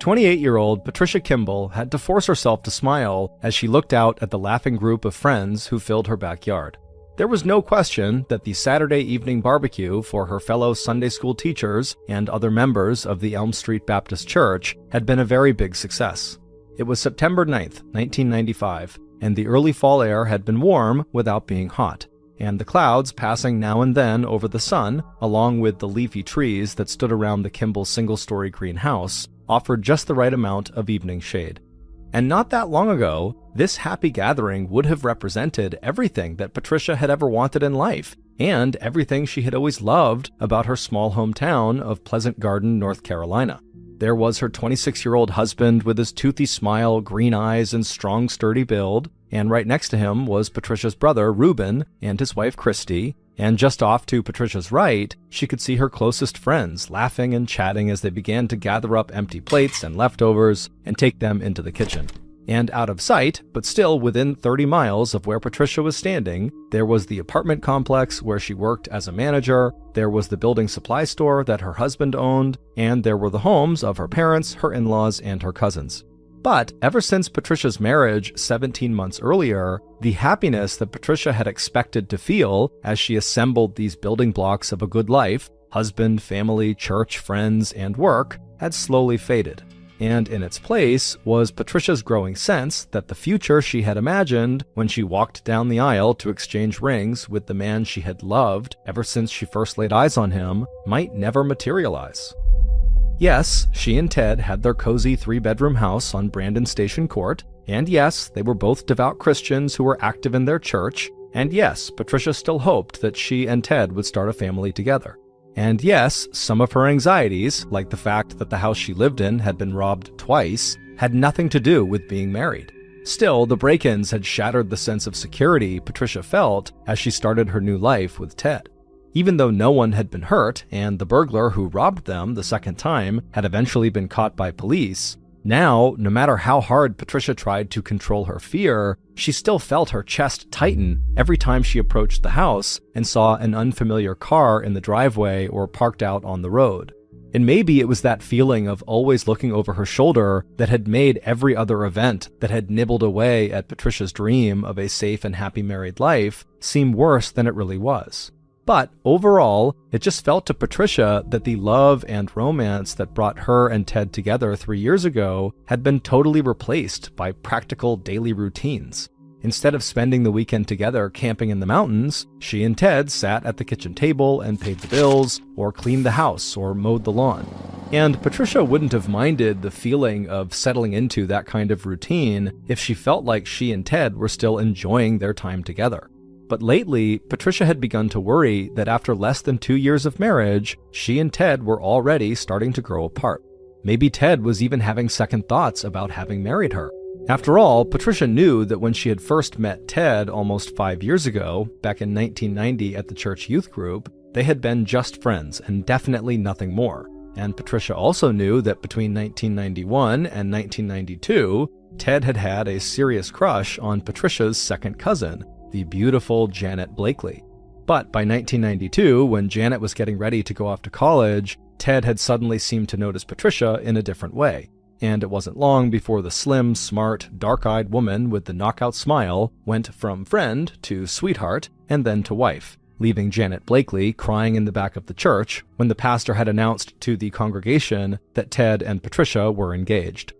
28-year-old Patricia Kimball had to force herself to smile as she looked out at the laughing group of friends who filled her backyard. There was no question that the Saturday evening barbecue for her fellow Sunday school teachers and other members of the Elm Street Baptist Church had been a very big success. It was September 9th, 1995, and the early fall air had been warm without being hot, and the clouds passing now and then over the sun, along with the leafy trees that stood around the Kimball single-story greenhouse, offered just the right amount of evening shade. And not that long ago, this happy gathering would have represented everything that Patricia had ever wanted in life, and everything she had always loved about her small hometown of Pleasant Garden, North Carolina. There was her 26-year-old husband with his toothy smile, green eyes, and strong, sturdy build, and right next to him was Patricia's brother, Reuben, and his wife, Christy, and just off to Patricia's right, she could see her closest friends laughing and chatting as they began to gather up empty plates and leftovers and take them into the kitchen. And out of sight, but still within 30 miles of where Patricia was standing, there was the apartment complex where she worked as a manager, there was the building supply store that her husband owned, and there were the homes of her parents, her in-laws, and her cousins. But ever since Patricia's marriage 17 months earlier, the happiness that Patricia had expected to feel as she assembled these building blocks of a good life, husband, family, church, friends, and work, had slowly faded. And in its place was Patricia's growing sense that the future she had imagined when she walked down the aisle to exchange rings with the man she had loved ever since she first laid eyes on him might never materialize. Yes, she and Ted had their cozy 3-bedroom house on Brandon Station Court, and yes, they were both devout Christians who were active in their church, and yes, Patricia still hoped that she and Ted would start a family together. And yes, some of her anxieties, like the fact that the house she lived in had been robbed twice, had nothing to do with being married. Still, the break-ins had shattered the sense of security Patricia felt as she started her new life with Ted. Even though no one had been hurt, and the burglar who robbed them the second time had eventually been caught by police, now, no matter how hard Patricia tried to control her fear, she still felt her chest tighten every time she approached the house and saw an unfamiliar car in the driveway or parked out on the road. And maybe it was that feeling of always looking over her shoulder that had made every other event that had nibbled away at Patricia's dream of a safe and happy married life seem worse than it really was. But overall, it just felt to Patricia that the love and romance that brought her and Ted together 3 years ago had been totally replaced by practical daily routines. Instead of spending the weekend together camping in the mountains, she and Ted sat at the kitchen table and paid the bills, or cleaned the house, or mowed the lawn. And Patricia wouldn't have minded the feeling of settling into that kind of routine if she felt like she and Ted were still enjoying their time together. But lately, Patricia had begun to worry that after less than 2 years of marriage, she and Ted were already starting to grow apart. Maybe Ted was even having second thoughts about having married her. After all, Patricia knew that when she had first met Ted almost 5 years ago, back in 1990 at the church youth group, they had been just friends and definitely nothing more. And Patricia also knew that between 1991 and 1992, Ted had had a serious crush on Patricia's second cousin, the beautiful Janet Blakely. But by 1992, when Janet was getting ready to go off to college, Ted had suddenly seemed to notice Patricia in a different way. And it wasn't long before the slim, smart, dark-eyed woman with the knockout smile went from friend to sweetheart and then to wife, leaving Janet Blakely crying in the back of the church when the pastor had announced to the congregation that Ted and Patricia were engaged.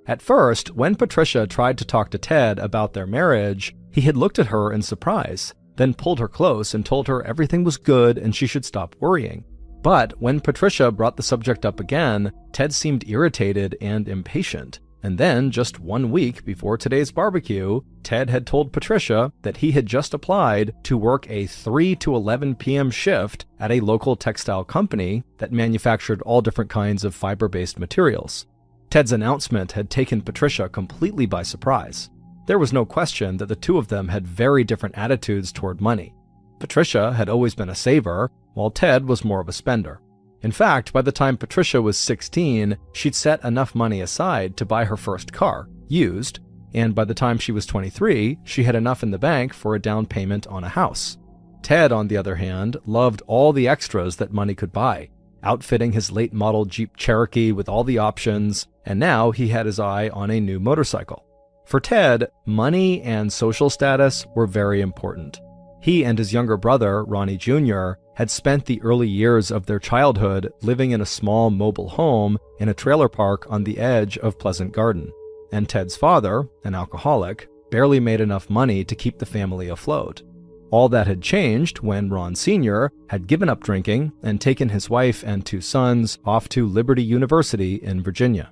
At first, when Patricia tried to talk to Ted about their marriage, he had looked at her in surprise, then pulled her close and told her everything was good and she should stop worrying. But when Patricia brought the subject up again, Ted seemed irritated and impatient. And then, just 1 week before today's barbecue, Ted had told Patricia that he had just applied to work a 3 to 11 p.m. shift at a local textile company that manufactured all different kinds of fiber-based materials. Ted's announcement had taken Patricia completely by surprise. There was no question that the two of them had very different attitudes toward money. Patricia had always been a saver, while Ted was more of a spender. In fact, by the time Patricia was 16, she'd set enough money aside to buy her first car, used, and by the time she was 23, she had enough in the bank for a down payment on a house. Ted, on the other hand, loved all the extras that money could buy. outfitting his late-model Jeep Cherokee with all the options, and now he had his eye on a new motorcycle. For Ted, money and social status were very important. He and his younger brother, Ronnie Jr., had spent the early years of their childhood living in a small mobile home in a trailer park on the edge of Pleasant Garden. And Ted's father, an alcoholic, barely made enough money to keep the family afloat. All that had changed when Ron Sr. had given up drinking and taken his wife and 2 sons off to Liberty University in Virginia.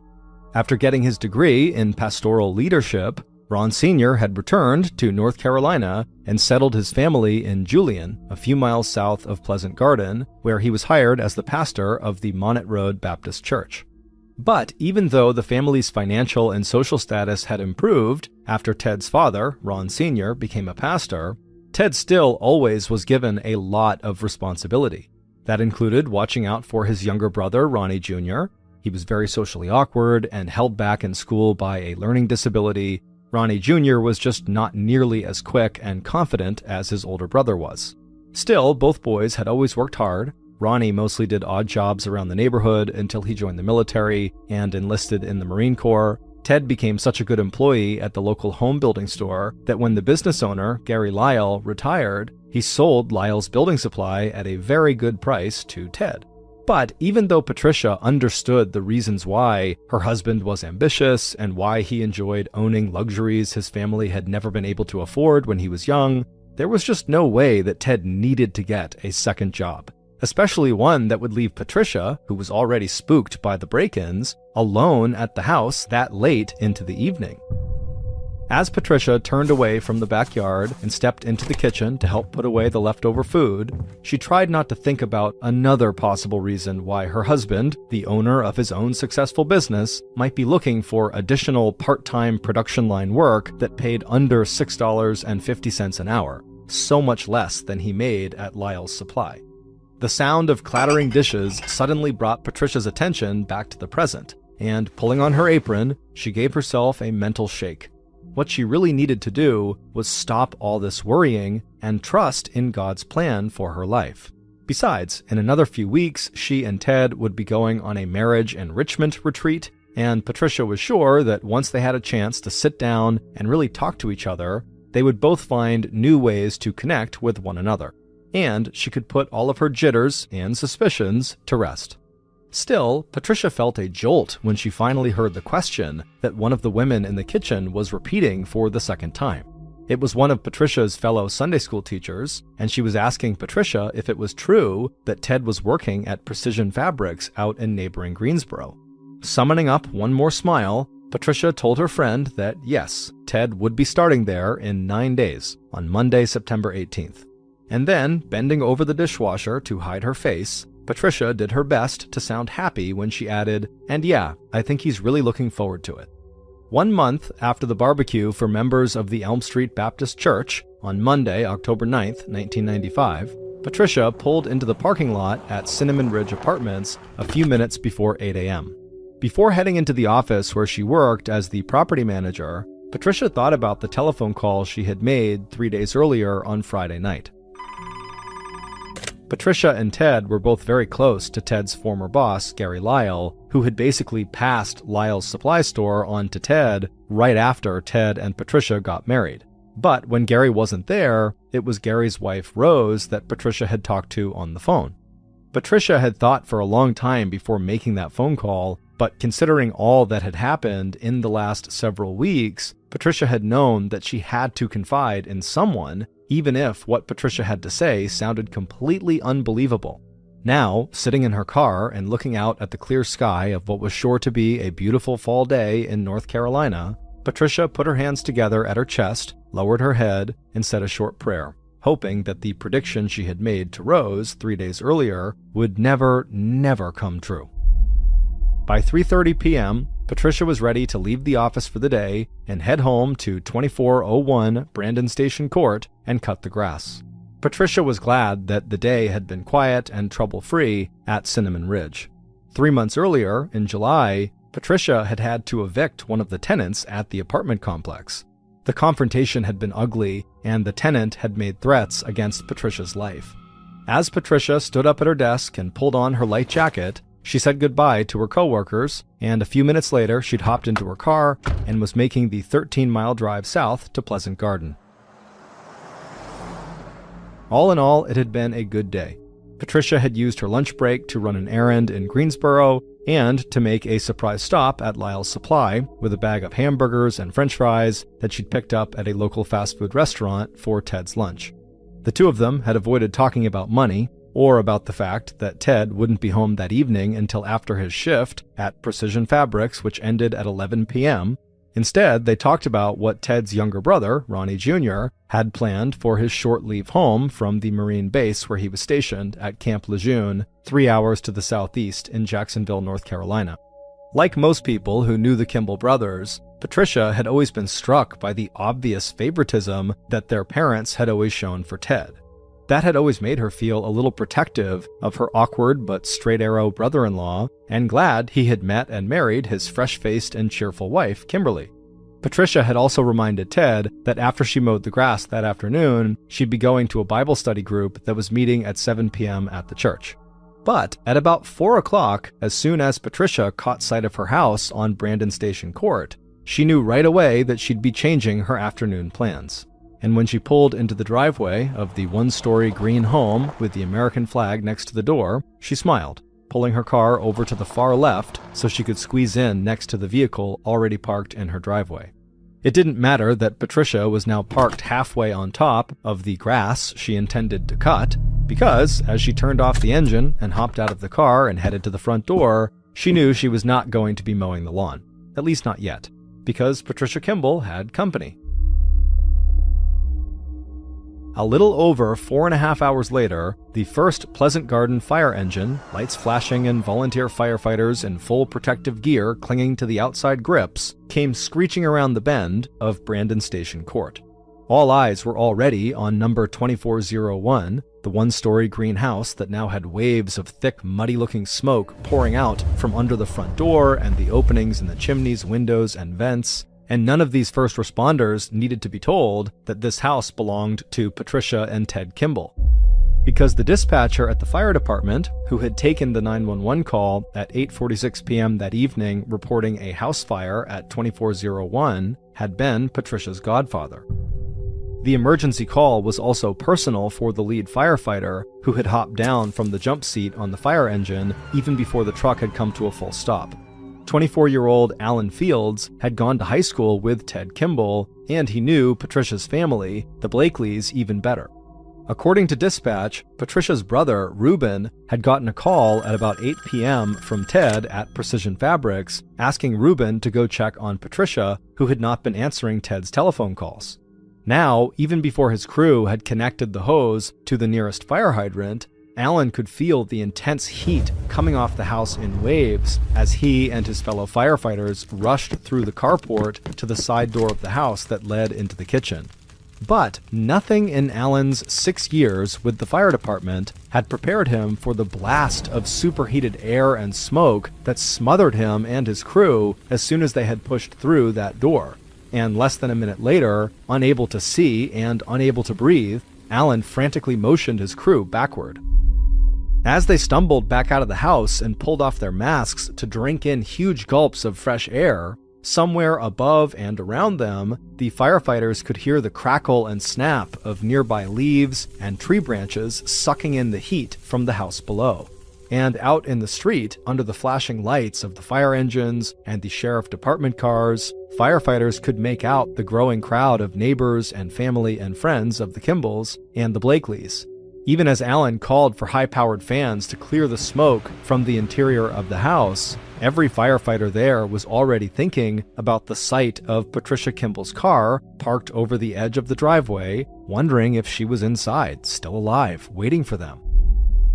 After getting his degree in pastoral leadership, Ron Sr. had returned to North Carolina and settled his family in Julian, a few miles south of Pleasant Garden, where he was hired as the pastor of the Monnet Road Baptist Church. But even though the family's financial and social status had improved after Ted's father, Ron Sr., became a pastor, Ted still always was given a lot of responsibility. That included watching out for his younger brother, Ronnie Jr. He was very socially awkward and held back in school by a learning disability. Ronnie Jr. was just not nearly as quick and confident as his older brother was. Still, both boys had always worked hard. Ronnie mostly did odd jobs around the neighborhood until he joined the military and enlisted in the Marine Corps. Ted became such a good employee at the local home building store that when the business owner, Gary Lyle, retired, he sold Lyle's building supply at a very good price to Ted. But even though Patricia understood the reasons why her husband was ambitious and why he enjoyed owning luxuries his family had never been able to afford when he was young, there was just no way that Ted needed to get a second job, especially one that would leave Patricia, who was already spooked by the break-ins, alone at the house that late into the evening. As Patricia turned away from the backyard and stepped into the kitchen to help put away the leftover food, she tried not to think about another possible reason why her husband, the owner of his own successful business, might be looking for additional part-time production line work that paid under $6.50 an hour, so much less than he made at Lyle's Supply. The sound of clattering dishes suddenly brought Patricia's attention back to the present, and pulling on her apron, she gave herself a mental shake. What she really needed to do was stop all this worrying and trust in God's plan for her life. Besides, in another few weeks, she and Ted would be going on a marriage enrichment retreat, and Patricia was sure that once they had a chance to sit down and really talk to each other, they would both find new ways to connect with one another, and she could put all of her jitters and suspicions to rest. Still, Patricia felt a jolt when she finally heard the question that one of the women in the kitchen was repeating for the second time. It was one of Patricia's fellow Sunday school teachers, and she was asking Patricia if it was true that Ted was working at Precision Fabrics out in neighboring Greensboro. Summoning up one more smile, Patricia told her friend that yes, Ted would be starting there in 9 days, on Monday, September 18th. And then, bending over the dishwasher to hide her face, Patricia did her best to sound happy when she added, "And yeah, I think he's really looking forward to it." 1 month after the barbecue for members of the Elm Street Baptist Church, on Monday, October 9th, 1995, Patricia pulled into the parking lot at Cinnamon Ridge Apartments a few minutes before 8 a.m. Before heading into the office where she worked as the property manager, Patricia thought about the telephone call she had made 3 days earlier on Friday night. Patricia and Ted were both very close to Ted's former boss, Gary Lyle, who had basically passed Lyle's Supply Store on to Ted right after Ted and Patricia got married. But when Gary wasn't there, it was Gary's wife, Rose, that Patricia had talked to on the phone. Patricia had thought for a long time before making that phone call, but considering all that had happened in the last several weeks, Patricia had known that she had to confide in someone, even if what Patricia had to say sounded completely unbelievable. Now, sitting in her car and looking out at the clear sky of what was sure to be a beautiful fall day in North Carolina, Patricia put her hands together at her chest, lowered her head, and said a short prayer, hoping that the prediction she had made to Rose 3 days earlier would never come true. By 3:30 p.m., Patricia was ready to leave the office for the day and head home to 2401 Brandon Station Court and cut the grass. Patricia was glad that the day had been quiet and trouble-free at Cinnamon Ridge. 3 months earlier, in July, Patricia had had to evict one of the tenants at the apartment complex. The confrontation had been ugly, and the tenant had made threats against Patricia's life. As Patricia stood up at her desk and pulled on her light jacket, she said goodbye to her coworkers, and a few minutes later she'd hopped into her car and was making the 13-mile drive south to Pleasant Garden. All in all, it had been a good day. Patricia had used her lunch break to run an errand in Greensboro and to make a surprise stop at Lyle's Supply with a bag of hamburgers and french fries that she'd picked up at a local fast food restaurant for Ted's lunch. The two of them had avoided talking about money or about the fact that Ted wouldn't be home that evening until after his shift at Precision Fabrics, which ended at 11 p.m., Instead, they talked about what Ted's younger brother, Ronnie Jr., had planned for his short leave home from the Marine base where he was stationed at Camp Lejeune, 3 hours to the southeast in Jacksonville, North Carolina. Like most people who knew the Kimball brothers, Patricia had always been struck by the obvious favoritism that their parents had always shown for Ted. That had always made her feel a little protective of her awkward but straight-arrow brother-in-law, and glad he had met and married his fresh-faced and cheerful wife, Kimberly. Patricia had also reminded Ted that after she mowed the grass that afternoon, she'd be going to a Bible study group that was meeting at 7 p.m. at the church. But at about 4 o'clock, as soon as Patricia caught sight of her house on Brandon Station Court, she knew right away that she'd be changing her afternoon plans. And when she pulled into the driveway of the one-story green home with the American flag next to the door, she smiled, pulling her car over to the far left so she could squeeze in next to the vehicle already parked in her driveway. It didn't matter that Patricia was now parked halfway on top of the grass she intended to cut, because as she turned off the engine and hopped out of the car and headed to the front door, she knew she was not going to be mowing the lawn. At least not yet, because Patricia Kimball had company. A little over 4.5 hours later, the first Pleasant Garden fire engine, lights flashing and volunteer firefighters in full protective gear clinging to the outside grips, came screeching around the bend of Brandon Station Court. All eyes were already on number 2401, the one-story green house that now had waves of thick, muddy-looking smoke pouring out from under the front door and the openings in the chimneys, windows, and vents. And none of these first responders needed to be told that this house belonged to Patricia and Ted Kimball. Because the dispatcher at the fire department, who had taken the 911 call at 8:46 p.m. that evening reporting a house fire at 2401, had been Patricia's godfather. The emergency call was also personal for the lead firefighter, who had hopped down from the jump seat on the fire engine even before the truck had come to a full stop. 24-year-old Alan Fields had gone to high school with Ted Kimball, and he knew Patricia's family, the Blakeleys, even better. According to dispatch, Patricia's brother, Reuben, had gotten a call at about 8 p.m. from Ted at Precision Fabrics, asking Reuben to go check on Patricia, who had not been answering Ted's telephone calls. Now, even before his crew had connected the hose to the nearest fire hydrant, Alan could feel the intense heat coming off the house in waves as he and his fellow firefighters rushed through the carport to the side door of the house that led into the kitchen. But nothing in Alan's 6 years with the fire department had prepared him for the blast of superheated air and smoke that smothered him and his crew as soon as they had pushed through that door. And less than a minute later, unable to see and unable to breathe, Alan frantically motioned his crew backward. As they stumbled back out of the house and pulled off their masks to drink in huge gulps of fresh air, somewhere above and around them, the firefighters could hear the crackle and snap of nearby leaves and tree branches sucking in the heat from the house below. And out in the street, under the flashing lights of the fire engines and the sheriff department cars, firefighters could make out the growing crowd of neighbors and family and friends of the Kimballs and the Blakeleys. Even as Alan called for high-powered fans to clear the smoke from the interior of the house, every firefighter there was already thinking about the sight of Patricia Kimball's car parked over the edge of the driveway, wondering if she was inside, still alive, waiting for them.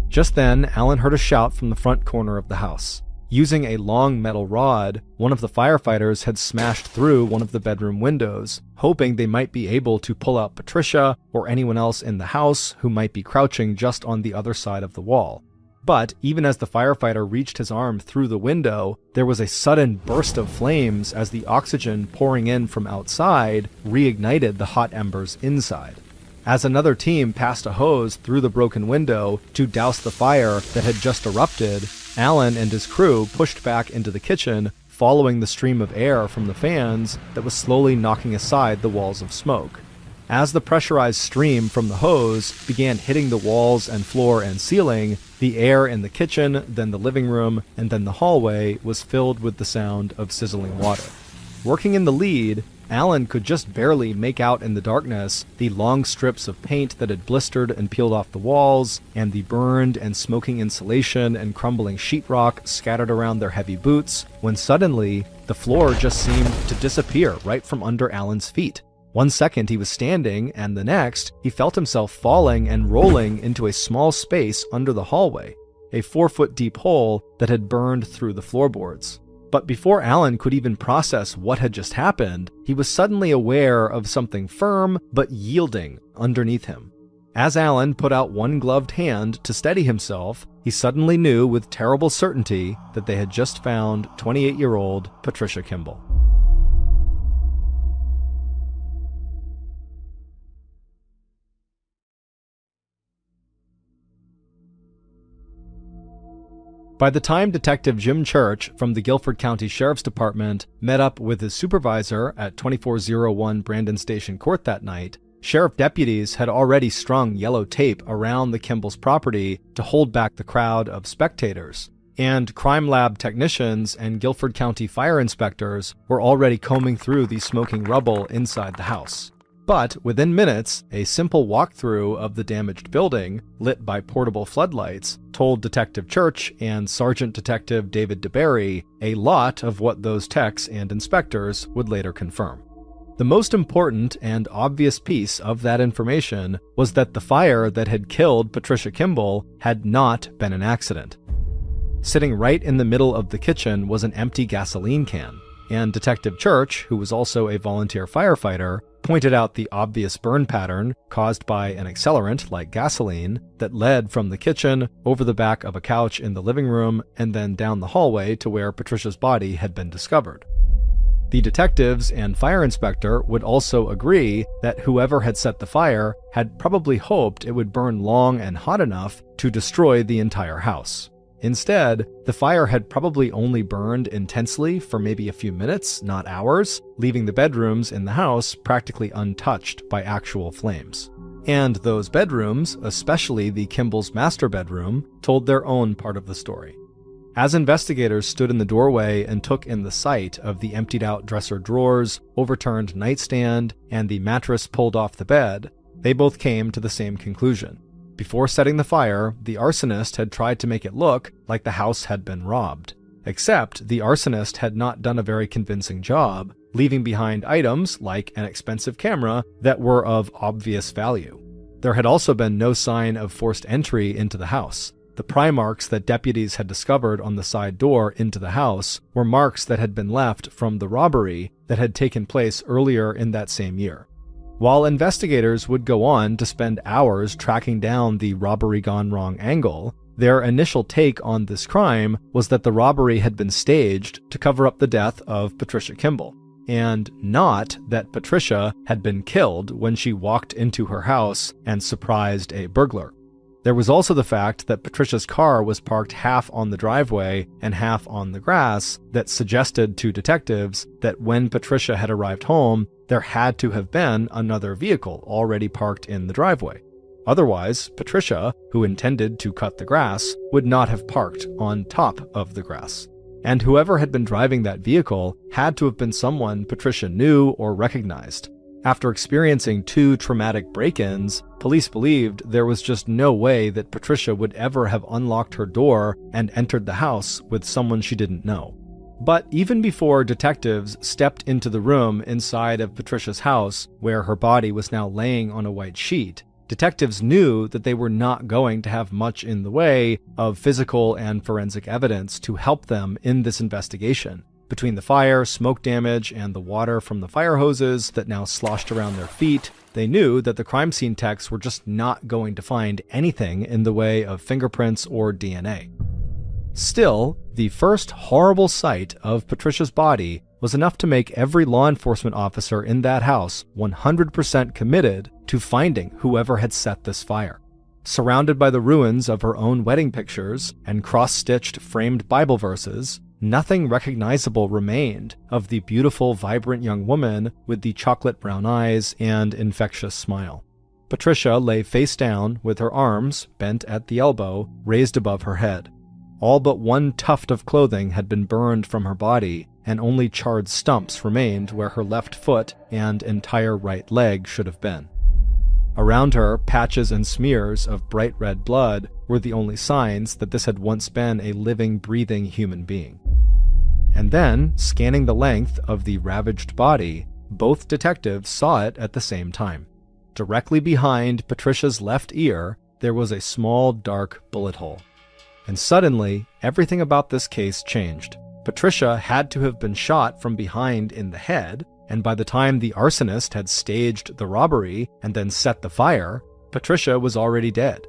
Just then, Alan heard a shout from the front corner of the house. Using a long metal rod, one of the firefighters had smashed through one of the bedroom windows, hoping they might be able to pull out Patricia or anyone else in the house who might be crouching just on the other side of the wall. But even as the firefighter reached his arm through the window, there was a sudden burst of flames as the oxygen pouring in from outside reignited the hot embers inside. As another team passed a hose through the broken window to douse the fire that had just erupted, Allen and his crew pushed back into the kitchen, following the stream of air from the fans that was slowly knocking aside the walls of smoke. As the pressurized stream from the hose began hitting the walls and floor and ceiling, the air in the kitchen, then the living room, and then the hallway was filled with the sound of sizzling water. Working in the lead, Allen could just barely make out in the darkness the long strips of paint that had blistered and peeled off the walls, and the burned and smoking insulation and crumbling sheetrock scattered around their heavy boots, when suddenly, the floor just seemed to disappear right from under Allen's feet. One second he was standing, and the next, he felt himself falling and rolling into a small space under the hallway, a 4-foot deep hole that had burned through the floorboards. But before Allen could even process what had just happened, he was suddenly aware of something firm but yielding underneath him. As Allen put out one gloved hand to steady himself, he suddenly knew with terrible certainty that they had just found 28-year-old Patricia Kimball. By the time Detective Jim Church from the Guilford County Sheriff's Department met up with his supervisor at 2401 Brandon Station Court that night, sheriff deputies had already strung yellow tape around the Kimball's property to hold back the crowd of spectators, and crime lab technicians and Guilford County fire inspectors were already combing through the smoking rubble inside the house. But within minutes, a simple walkthrough of the damaged building, lit by portable floodlights, told Detective Church and Sergeant Detective David DeBerry a lot of what those techs and inspectors would later confirm. The most important and obvious piece of that information was that the fire that had killed Patricia Kimball had not been an accident. Sitting right in the middle of the kitchen was an empty gasoline can, and Detective Church, who was also a volunteer firefighter, pointed out the obvious burn pattern caused by an accelerant like gasoline that led from the kitchen over the back of a couch in the living room and then down the hallway to where Patricia's body had been discovered. The detectives and fire inspector would also agree that whoever had set the fire had probably hoped it would burn long and hot enough to destroy the entire house. Instead, the fire had probably only burned intensely for maybe a few minutes, not hours, leaving the bedrooms in the house practically untouched by actual flames. And those bedrooms, especially the Kimball's master bedroom, told their own part of the story. As investigators stood in the doorway and took in the sight of the emptied-out dresser drawers, overturned nightstand, and the mattress pulled off the bed, they both came to the same conclusion. Before setting the fire, the arsonist had tried to make it look like the house had been robbed. Except the arsonist had not done a very convincing job, leaving behind items like an expensive camera that were of obvious value. There had also been no sign of forced entry into the house. The pry marks that deputies had discovered on the side door into the house were marks that had been left from the robbery that had taken place earlier in that same year. While investigators would go on to spend hours tracking down the robbery gone wrong angle, their initial take on this crime was that the robbery had been staged to cover up the death of Patricia Kimball, and not that Patricia had been killed when she walked into her house and surprised a burglar. There was also the fact that Patricia's car was parked half on the driveway and half on the grass that suggested to detectives that when Patricia had arrived home, there had to have been another vehicle already parked in the driveway. Otherwise, Patricia, who intended to cut the grass, would not have parked on top of the grass. And whoever had been driving that vehicle had to have been someone Patricia knew or recognized. After experiencing 2 traumatic break-ins, police believed there was just no way that Patricia would ever have unlocked her door and entered the house with someone she didn't know. But even before detectives stepped into the room inside of Patricia's house, where her body was now laying on a white sheet, detectives knew that they were not going to have much in the way of physical and forensic evidence to help them in this investigation. Between the fire, smoke damage, and the water from the fire hoses that now sloshed around their feet, they knew that the crime scene techs were just not going to find anything in the way of fingerprints or DNA. Still, the first horrible sight of Patricia's body was enough to make every law enforcement officer in that house 100% committed to finding whoever had set this fire. Surrounded by the ruins of her own wedding pictures and cross-stitched framed Bible verses, nothing recognizable remained of the beautiful, vibrant young woman with the chocolate brown eyes and infectious smile. Patricia lay face down with her arms, bent at the elbow, raised above her head. All but one tuft of clothing had been burned from her body, and only charred stumps remained where her left foot and entire right leg should have been. Around her, patches and smears of bright red blood were the only signs that this had once been a living, breathing human being. And then, scanning the length of the ravaged body, both detectives saw it at the same time. Directly behind Patricia's left ear, there was a small, dark bullet hole. And suddenly, everything about this case changed. Patricia had to have been shot from behind in the head, and by the time the arsonist had staged the robbery and then set the fire, Patricia was already dead.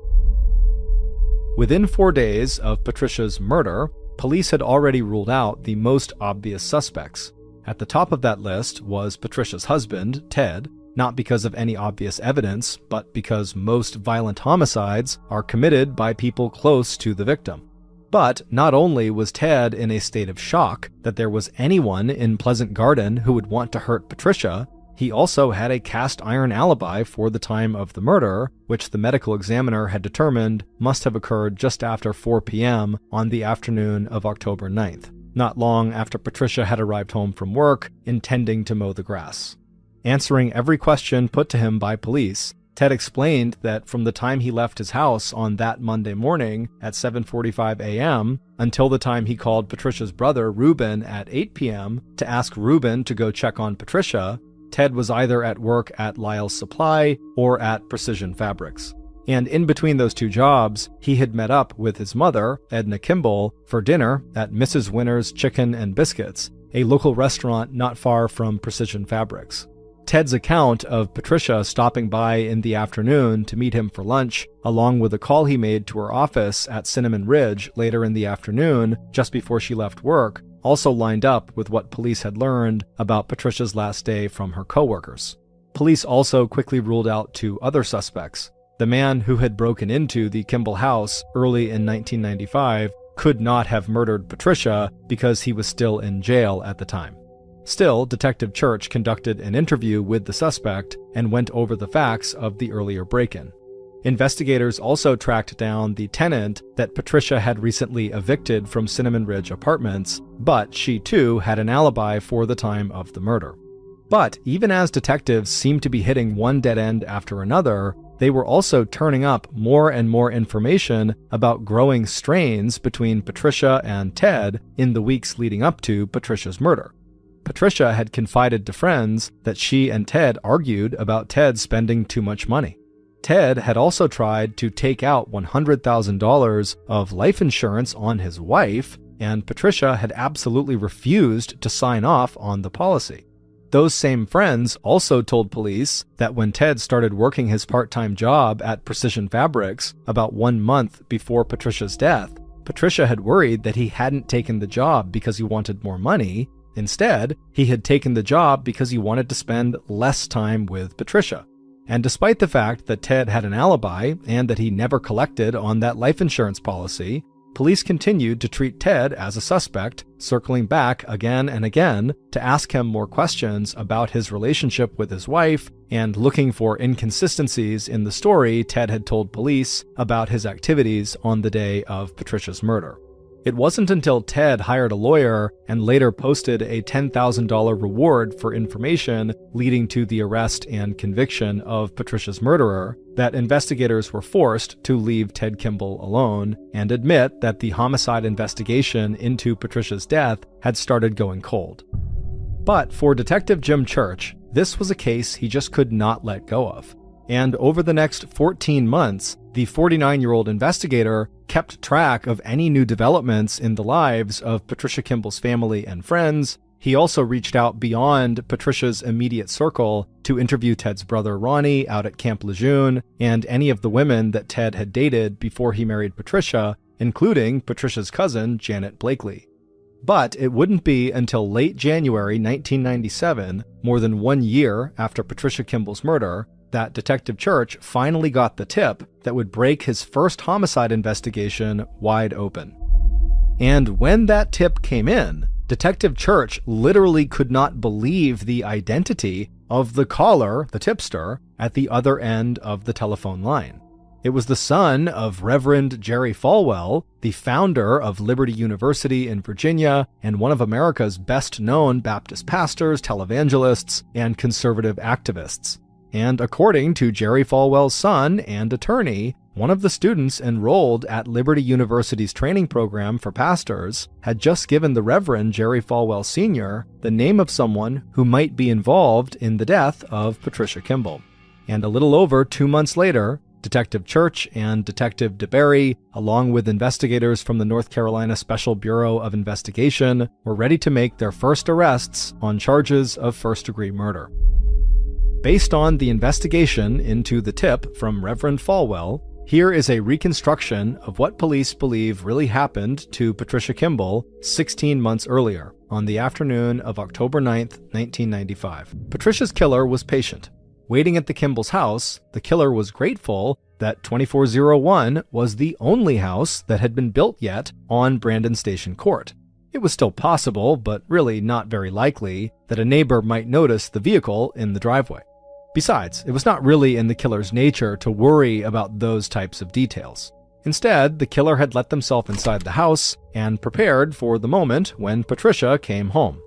Within 4 days of Patricia's murder, police had already ruled out the most obvious suspects. At the top of that list was Patricia's husband, Ted, not because of any obvious evidence, but because most violent homicides are committed by people close to the victim. But not only was Ted in a state of shock that there was anyone in Pleasant Garden who would want to hurt Patricia, he also had a cast iron alibi for the time of the murder, which the medical examiner had determined must have occurred just after 4 p.m. on the afternoon of October 9th, not long after Patricia had arrived home from work, intending to mow the grass. Answering every question put to him by police, Ted explained that from the time he left his house on that Monday morning at 7:45 a.m. until the time he called Patricia's brother Reuben at 8 p.m. to ask Reuben to go check on Patricia, Ted was either at work at Lyle's Supply or at Precision Fabrics. And in between those two jobs, he had met up with his mother, Edna Kimball, for dinner at Mrs. Winter's Chicken and Biscuits, a local restaurant not far from Precision Fabrics. Ted's account of Patricia stopping by in the afternoon to meet him for lunch, along with a call he made to her office at Cinnamon Ridge later in the afternoon, just before she left work, also lined up with what police had learned about Patricia's last day from her coworkers. Police also quickly ruled out 2 other suspects. The man who had broken into the Kimball house early in 1995 could not have murdered Patricia because he was still in jail at the time. Still, Detective Church conducted an interview with the suspect and went over the facts of the earlier break-in. Investigators also tracked down the tenant that Patricia had recently evicted from Cinnamon Ridge Apartments, but she too had an alibi for the time of the murder. But even as detectives seemed to be hitting one dead end after another, they were also turning up more and more information about growing strains between Patricia and Ted in the weeks leading up to Patricia's murder. Patricia had confided to friends that she and Ted argued about Ted spending too much money. Ted had also tried to take out $100,000 of life insurance on his wife, and Patricia had absolutely refused to sign off on the policy. Those same friends also told police that when Ted started working his part-time job at Precision Fabrics about 1 month before Patricia's death, Patricia had worried that he hadn't taken the job because he wanted more money. Instead, he had taken the job because he wanted to spend less time with Patricia. And despite the fact that Ted had an alibi and that he never collected on that life insurance policy, police continued to treat Ted as a suspect, circling back again and again to ask him more questions about his relationship with his wife and looking for inconsistencies in the story Ted had told police about his activities on the day of Patricia's murder. It wasn't until Ted hired a lawyer and later posted a $10,000 reward for information leading to the arrest and conviction of Patricia's murderer that investigators were forced to leave Ted Kimball alone and admit that the homicide investigation into Patricia's death had started going cold. But for Detective Jim Church, this was a case he just could not let go of. And over the next 14 months, the 49-year-old investigator kept track of any new developments in the lives of Patricia Kimball's family and friends. He also reached out beyond Patricia's immediate circle to interview Ted's brother Ronnie out at Camp Lejeune and any of the women that Ted had dated before he married Patricia, including Patricia's cousin, Janet Blakely. But it wouldn't be until late January 1997, more than 1 year after Patricia Kimball's murder, that Detective Church finally got the tip that would break his first homicide investigation wide open. And when that tip came in, Detective Church literally could not believe the identity of the caller, the tipster, at the other end of the telephone line. It was the son of Reverend Jerry Falwell, the founder of Liberty University in Virginia and one of America's best-known Baptist pastors, televangelists, and conservative activists. And according to Jerry Falwell's son and attorney, one of the students enrolled at Liberty University's training program for pastors had just given the Reverend Jerry Falwell Sr. the name of someone who might be involved in the death of Patricia Kimball. And a little over 2 months later, Detective Church and Detective DeBerry, along with investigators from the North Carolina Special Bureau of Investigation, were ready to make their first arrests on charges of first-degree murder. Based on the investigation into the tip from Reverend Falwell, here is a reconstruction of what police believe really happened to Patricia Kimball 16 months earlier, on the afternoon of October 9th, 1995. Patricia's killer was patient. Waiting at the Kimball's house, the killer was grateful that 2401 was the only house that had been built yet on Brandon Station Court. It was still possible, but really not very likely, that a neighbor might notice the vehicle in the driveway. Besides, it was not really in the killer's nature to worry about those types of details. Instead, the killer had let themselves inside the house and prepared for the moment when Patricia came home.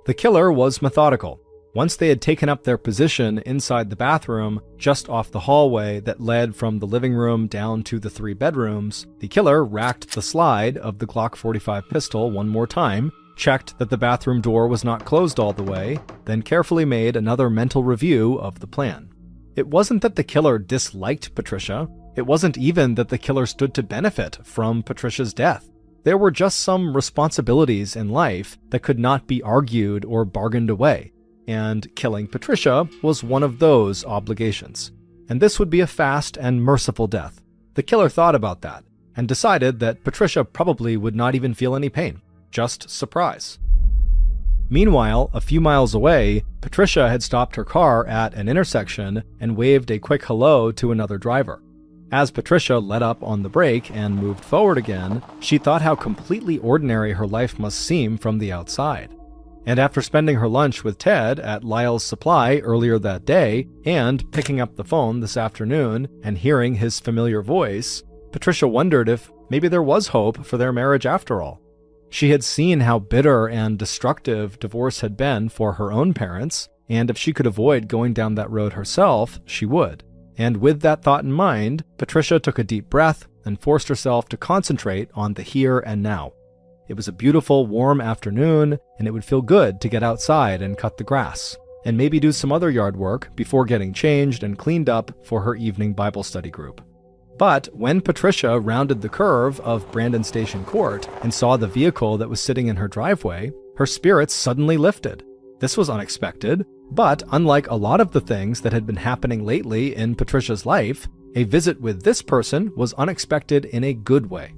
The killer was methodical. Once they had taken up their position inside the bathroom, just off the hallway that led from the living room down to the 3 bedrooms, the killer racked the slide of the Glock 45 pistol one more time, checked that the bathroom door was not closed all the way, then carefully made another mental review of the plan. It wasn't that the killer disliked Patricia. It wasn't even that the killer stood to benefit from Patricia's death. There were just some responsibilities in life that could not be argued or bargained away. And killing Patricia was one of those obligations. And this would be a fast and merciful death. The killer thought about that, and decided that Patricia probably would not even feel any pain, just surprise. Meanwhile, a few miles away, Patricia had stopped her car at an intersection and waved a quick hello to another driver. As Patricia let up on the brake and moved forward again, she thought how completely ordinary her life must seem from the outside. And after spending her lunch with Ted at Lyle's Supply earlier that day, and picking up the phone this afternoon and hearing his familiar voice, Patricia wondered if maybe there was hope for their marriage after all. She had seen how bitter and destructive divorce had been for her own parents, and if she could avoid going down that road herself, she would. And with that thought in mind, Patricia took a deep breath and forced herself to concentrate on the here and now. It was a beautiful, warm afternoon, and it would feel good to get outside and cut the grass, and maybe do some other yard work before getting changed and cleaned up for her evening Bible study group. But when Patricia rounded the curve of Brandon Station Court and saw the vehicle that was sitting in her driveway, her spirits suddenly lifted. This was unexpected, but unlike a lot of the things that had been happening lately in Patricia's life, a visit with this person was unexpected in a good way.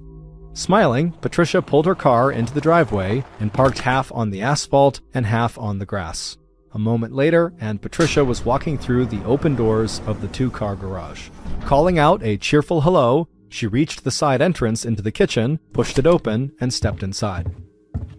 Smiling, Patricia pulled her car into the driveway and parked half on the asphalt and half on the grass. A moment later, and Patricia was walking through the open doors of the 2-car garage. Calling out a cheerful hello, she reached the side entrance into the kitchen, pushed it open, and stepped inside.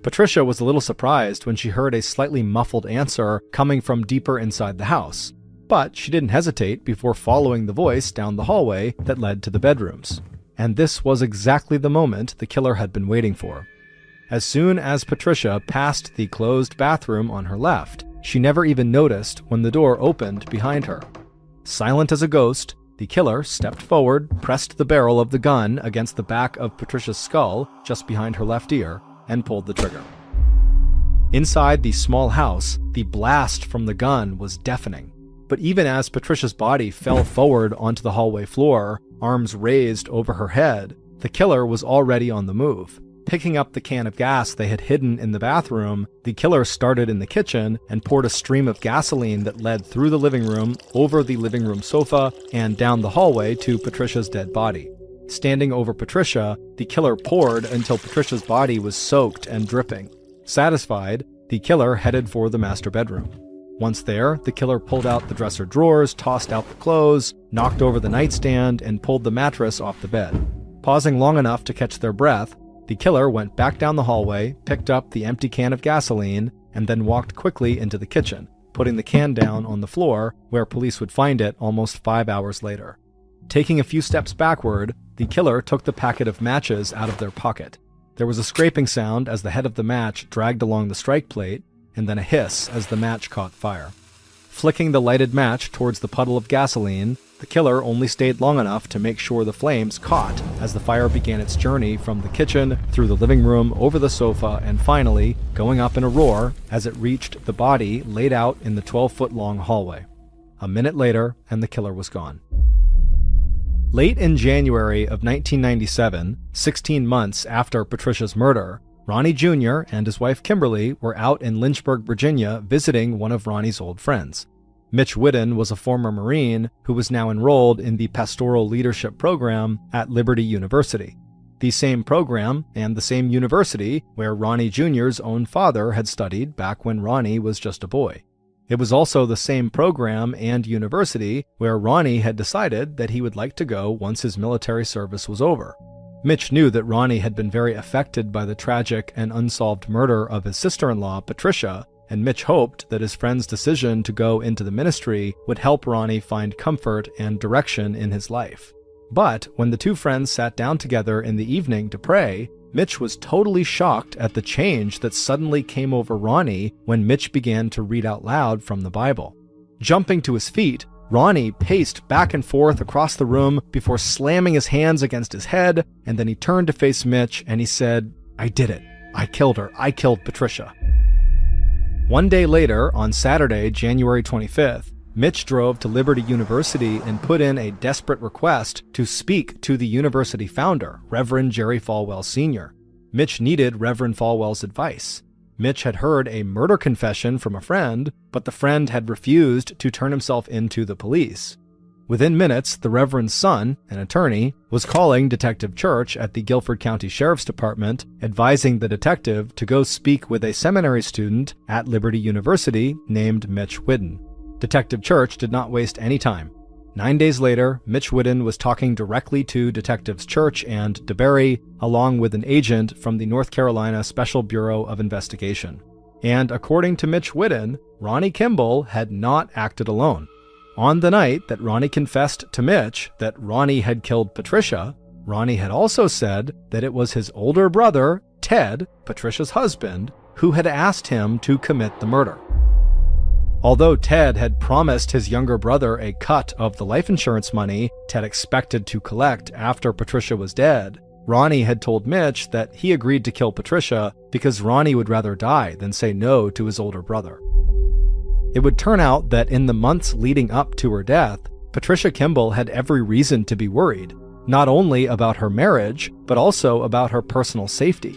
Patricia was a little surprised when she heard a slightly muffled answer coming from deeper inside the house, but she didn't hesitate before following the voice down the hallway that led to the bedrooms. And this was exactly the moment the killer had been waiting for. As soon as Patricia passed the closed bathroom on her left, she never even noticed when the door opened behind her. Silent as a ghost, the killer stepped forward, pressed the barrel of the gun against the back of Patricia's skull just behind her left ear, and pulled the trigger. Inside the small house, the blast from the gun was deafening. But even as Patricia's body fell forward onto the hallway floor, arms raised over her head, the killer was already on the move. Picking up the can of gas they had hidden in the bathroom, the killer started in the kitchen and poured a stream of gasoline that led through the living room, over the living room sofa, and down the hallway to Patricia's dead body. Standing over Patricia, the killer poured until Patricia's body was soaked and dripping. Satisfied, the killer headed for the master bedroom. Once there, the killer pulled out the dresser drawers, tossed out the clothes, knocked over the nightstand, and pulled the mattress off the bed. Pausing long enough to catch their breath, the killer went back down the hallway, picked up the empty can of gasoline, and then walked quickly into the kitchen, putting the can down on the floor where police would find it almost 5 hours later. Taking a few steps backward, the killer took the packet of matches out of their pocket. There was a scraping sound as the head of the match dragged along the strike plate, and then a hiss as the match caught fire. Flicking the lighted match towards the puddle of gasoline, the killer only stayed long enough to make sure the flames caught as the fire began its journey from the kitchen, through the living room, over the sofa, and finally, going up in a roar as it reached the body laid out in the 12-foot-long hallway. A minute later, and the killer was gone. Late in January of 1997, 16 months after Patricia's murder, Ronnie Jr. and his wife Kimberly were out in Lynchburg, Virginia, visiting one of Ronnie's old friends. Mitch Whidden was a former Marine who was now enrolled in the Pastoral Leadership Program at Liberty University, the same program and the same university where Ronnie Jr.'s own father had studied back when Ronnie was just a boy. It was also the same program and university where Ronnie had decided that he would like to go once his military service was over. Mitch knew that Ronnie had been very affected by the tragic and unsolved murder of his sister-in-law, Patricia, and Mitch hoped that his friend's decision to go into the ministry would help Ronnie find comfort and direction in his life. But when the two friends sat down together in the evening to pray, Mitch was totally shocked at the change that suddenly came over Ronnie when Mitch began to read out loud from the Bible. Jumping to his feet, Ronnie paced back and forth across the room before slamming his hands against his head, and then he turned to face Mitch and he said, "I did it. I killed her. I killed Patricia." One day later, on Saturday, January 25th, Mitch drove to Liberty University and put in a desperate request to speak to the university founder, Reverend Jerry Falwell Sr. Mitch needed Reverend Falwell's advice. Mitch had heard a murder confession from a friend, but the friend had refused to turn himself in to the police. Within minutes, the Reverend's son, an attorney, was calling Detective Church at the Guilford County Sheriff's Department, advising the detective to go speak with a seminary student at Liberty University named Mitch Whidden. Detective Church did not waste any time. 9 days later, Mitch Whidden was talking directly to Detectives Church and DeBerry, along with an agent from the North Carolina Special Bureau of Investigation. And according to Mitch Whidden, Ronnie Kimball had not acted alone. On the night that Ronnie confessed to Mitch that Ronnie had killed Patricia, Ronnie had also said that it was his older brother, Ted, Patricia's husband, who had asked him to commit the murder. Although Ted had promised his younger brother a cut of the life insurance money Ted expected to collect after Patricia was dead, Ronnie had told Mitch that he agreed to kill Patricia because Ronnie would rather die than say no to his older brother. It would turn out that in the months leading up to her death, Patricia Kimball had every reason to be worried, not only about her marriage, but also about her personal safety.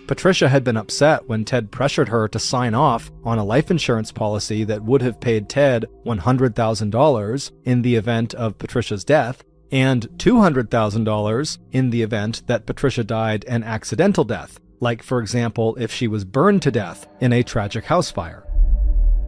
Patricia had been upset when Ted pressured her to sign off on a life insurance policy that would have paid Ted $100,000 in the event of Patricia's death and $200,000 in the event that Patricia died an accidental death, like, for example, if she was burned to death in a tragic house fire.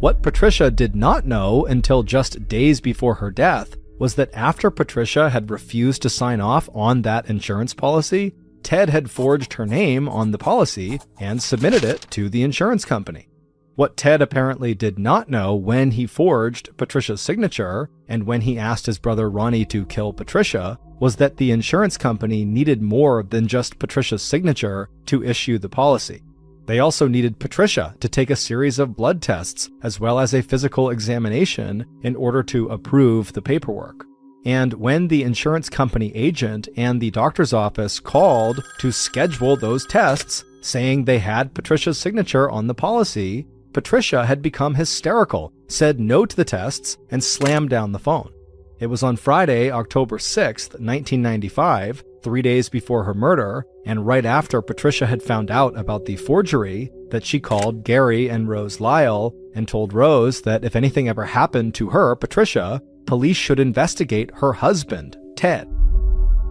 What Patricia did not know until just days before her death was that after Patricia had refused to sign off on that insurance policy, Ted had forged her name on the policy and submitted it to the insurance company. What Ted apparently did not know when he forged Patricia's signature and when he asked his brother Ronnie to kill Patricia was that the insurance company needed more than just Patricia's signature to issue the policy. They also needed Patricia to take a series of blood tests as well as a physical examination in order to approve the paperwork. And when the insurance company agent and the doctor's office called to schedule those tests, saying they had Patricia's signature on the policy, Patricia had become hysterical, said no to the tests, and slammed down the phone. It was on Friday, October 6th, 1995, 3 days before her murder, and right after Patricia had found out about the forgery, that she called Gary and Rose Lyle and told Rose that if anything ever happened to her, Patricia, police should investigate her husband, Ted.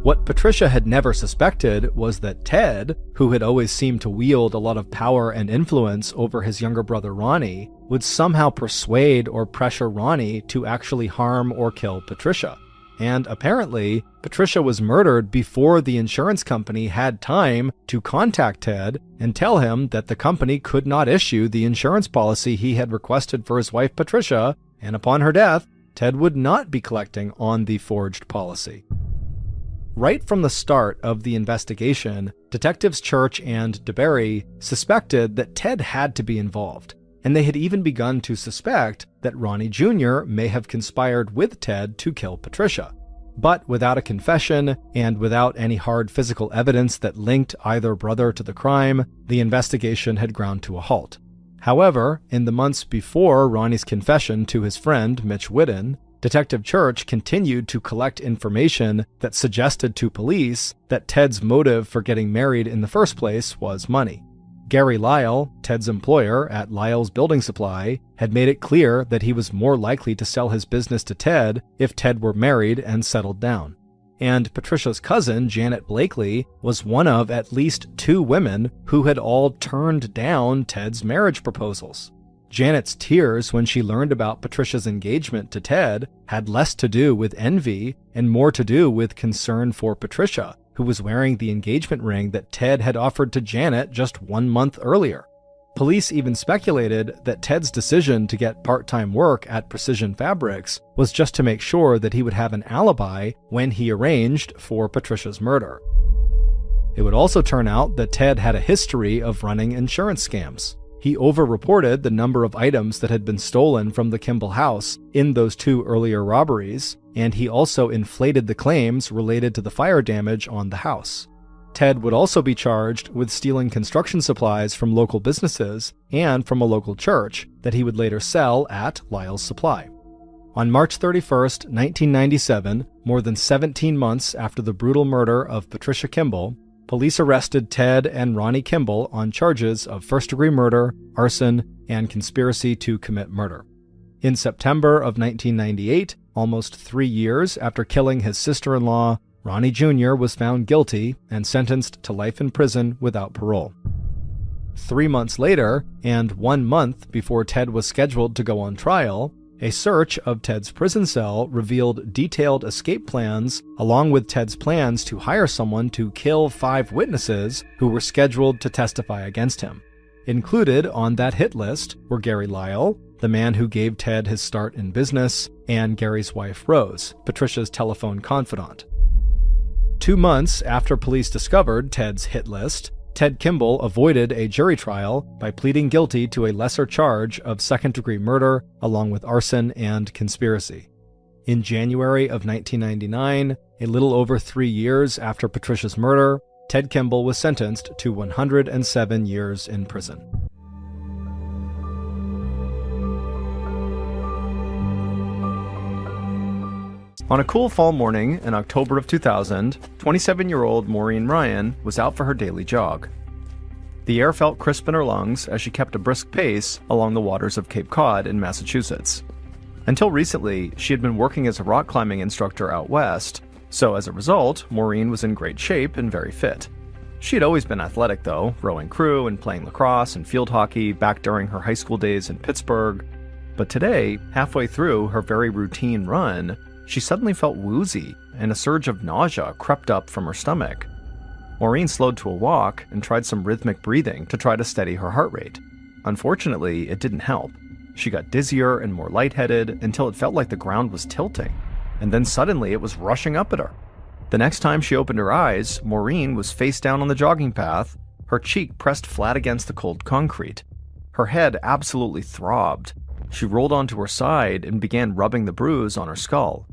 What Patricia had never suspected was that Ted, who had always seemed to wield a lot of power and influence over his younger brother Ronnie, would somehow persuade or pressure Ronnie to actually harm or kill Patricia. And apparently, Patricia was murdered before the insurance company had time to contact Ted and tell him that the company could not issue the insurance policy he had requested for his wife Patricia, and upon her death, Ted would not be collecting on the forged policy. Right from the start of the investigation, Detectives Church and DeBerry suspected that Ted had to be involved, and they had even begun to suspect that Ronnie Jr. may have conspired with Ted to kill Patricia. But without a confession, and without any hard physical evidence that linked either brother to the crime, the investigation had ground to a halt. However, in the months before Ronnie's confession to his friend Mitch Whidden, Detective Church continued to collect information that suggested to police that Ted's motive for getting married in the first place was money. Gary Lyle, Ted's employer at Lyle's Building Supply, had made it clear that he was more likely to sell his business to Ted if Ted were married and settled down. And Patricia's cousin, Janet Blakely, was one of at least 2 women who had all turned down Ted's marriage proposals. Janet's tears when she learned about Patricia's engagement to Ted had less to do with envy and more to do with concern for Patricia, who was wearing the engagement ring that Ted had offered to Janet just 1 month earlier. Police even speculated that Ted's decision to get part-time work at Precision Fabrics was just to make sure that he would have an alibi when he arranged for Patricia's murder. It would also turn out that Ted had a history of running insurance scams. He overreported the number of items that had been stolen from the Kimball house in those 2 earlier robberies, and he also inflated the claims related to the fire damage on the house. Ted would also be charged with stealing construction supplies from local businesses and from a local church that he would later sell at Lyle's Supply. On March 31st, 1997, more than 17 months after the brutal murder of Patricia Kimball, police arrested Ted and Ronnie Kimball on charges of first-degree murder, arson, and conspiracy to commit murder. In September of 1998, almost 3 years after killing his sister-in-law, Ronnie Jr. was found guilty and sentenced to life in prison without parole. 3 months later, and 1 month before Ted was scheduled to go on trial, a search of Ted's prison cell revealed detailed escape plans, along with Ted's plans to hire someone to kill 5 witnesses who were scheduled to testify against him. Included on that hit list were Gary Lyle, the man who gave Ted his start in business, and Gary's wife Rose, Patricia's telephone confidant. 2 months after police discovered Ted's hit list, Ted Kimball avoided a jury trial by pleading guilty to a lesser charge of second-degree murder along with arson and conspiracy. In January of 1999, a little over 3 years after Patricia's murder, Ted Kimball was sentenced to 107 years in prison. On a cool fall morning in October of 2000, 27-year-old Maureen Ryan was out for her daily jog. The air felt crisp in her lungs as she kept a brisk pace along the waters of Cape Cod in Massachusetts. Until recently, she had been working as a rock climbing instructor out west, so as a result, Maureen was in great shape and very fit. She had always been athletic though, rowing crew and playing lacrosse and field hockey back during her high school days in Pittsburgh. But today, halfway through her very routine run, she suddenly felt woozy, and a surge of nausea crept up from her stomach. Maureen slowed to a walk and tried some rhythmic breathing to try to steady her heart rate. Unfortunately, it didn't help. She got dizzier and more lightheaded until it felt like the ground was tilting, and then suddenly it was rushing up at her. The next time she opened her eyes, Maureen was face down on the jogging path, her cheek pressed flat against the cold concrete. Her head absolutely throbbed. She rolled onto her side and began rubbing the bruise on her skull.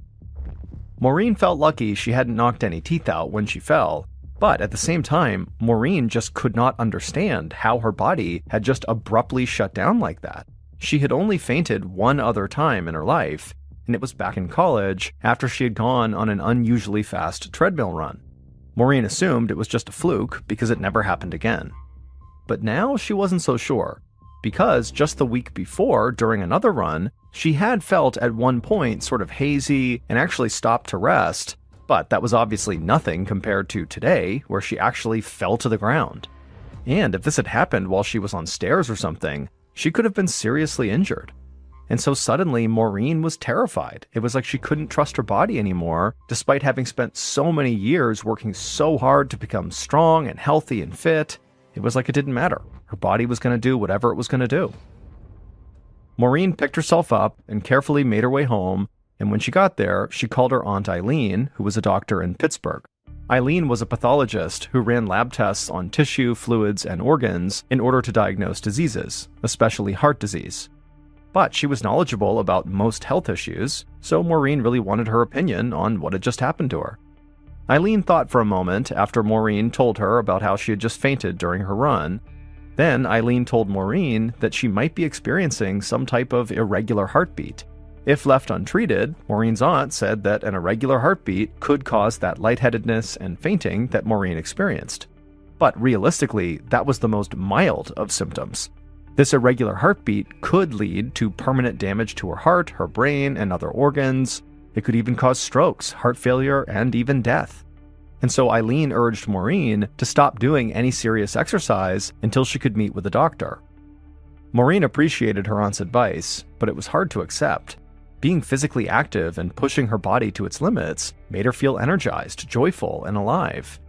Maureen felt lucky she hadn't knocked any teeth out when she fell, but at the same time, Maureen just could not understand how her body had just abruptly shut down like that. She had only fainted one other time in her life, and it was back in college after she had gone on an unusually fast treadmill run. Maureen assumed it was just a fluke because it never happened again. But now she wasn't so sure, because just the week before, during another run, she had felt at one point sort of hazy and actually stopped to rest, But that was obviously nothing compared to today, where she actually fell to the ground. And if this had happened while she was on stairs or something, she could have been seriously injured. And so suddenly, Maureen was terrified. It was like she couldn't trust her body anymore, despite having spent so many years working so hard to become strong and healthy and fit. It was like it didn't matter. Her body was going to do whatever it was going to do. Maureen picked herself up and carefully made her way home, and when she got there, she called her Aunt Eileen, who was a doctor in Pittsburgh. Eileen was a pathologist who ran lab tests on tissue, fluids, and organs in order to diagnose diseases, especially heart disease. But she was knowledgeable about most health issues, so Maureen really wanted her opinion on what had just happened to her. Eileen thought for a moment after Maureen told her about how she had just fainted during her run. Then Eileen told Maureen that she might be experiencing some type of irregular heartbeat. If left untreated, Maureen's aunt said that an irregular heartbeat could cause that lightheadedness and fainting that Maureen experienced. But realistically, that was the most mild of symptoms. This irregular heartbeat could lead to permanent damage to her heart, her brain, and other organs. It could even cause strokes, heart failure, and even death. And so Eileen urged Maureen to stop doing any serious exercise until she could meet with a doctor. Maureen appreciated her aunt's advice, but it was hard to accept. Being physically active and pushing her body to its limits made her feel energized, joyful, and alive.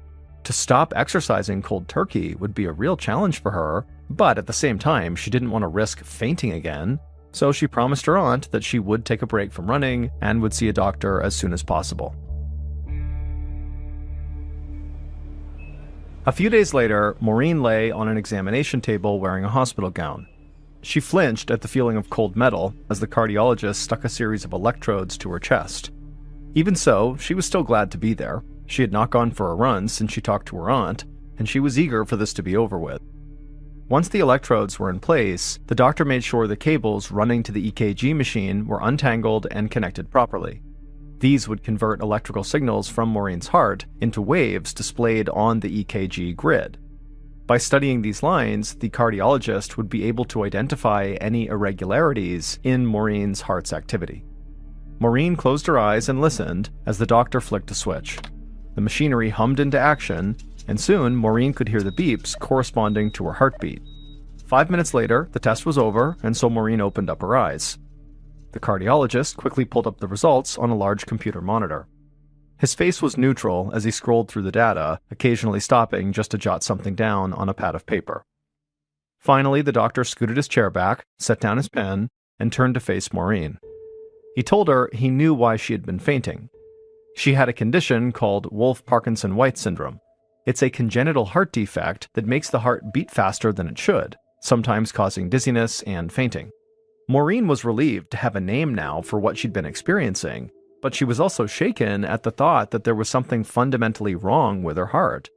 To stop exercising cold turkey would be a real challenge for her, but at the same time, she didn't want to risk fainting again, so she promised her aunt that she would take a break from running and would see a doctor as soon as possible. A few days later, Maureen lay on an examination table wearing a hospital gown. She flinched at the feeling of cold metal as the cardiologist stuck a series of electrodes to her chest. Even so, she was still glad to be there. She had not gone for a run since she talked to her aunt, and she was eager for this to be over with. Once the electrodes were in place, the doctor made sure the cables running to the EKG machine were untangled and connected properly. These would convert electrical signals from Maureen's heart into waves displayed on the EKG grid. By studying these lines, the cardiologist would be able to identify any irregularities in Maureen's heart's activity. Maureen closed her eyes and listened as the doctor flicked a switch. The machinery hummed into action, and soon Maureen could hear the beeps corresponding to her heartbeat. 5 minutes later, the test was over, and so Maureen opened up her eyes. The cardiologist quickly pulled up the results on a large computer monitor. His face was neutral as he scrolled through the data, occasionally stopping just to jot something down on a pad of paper. Finally, the doctor scooted his chair back, set down his pen, and turned to face Maureen. He told her he knew why she had been fainting. She had a condition called Wolff-Parkinson-White syndrome. It's a congenital heart defect that makes the heart beat faster than it should, sometimes causing dizziness and fainting. Maureen was relieved to have a name now for what she'd been experiencing, but she was also shaken at the thought that there was something fundamentally wrong with her heart.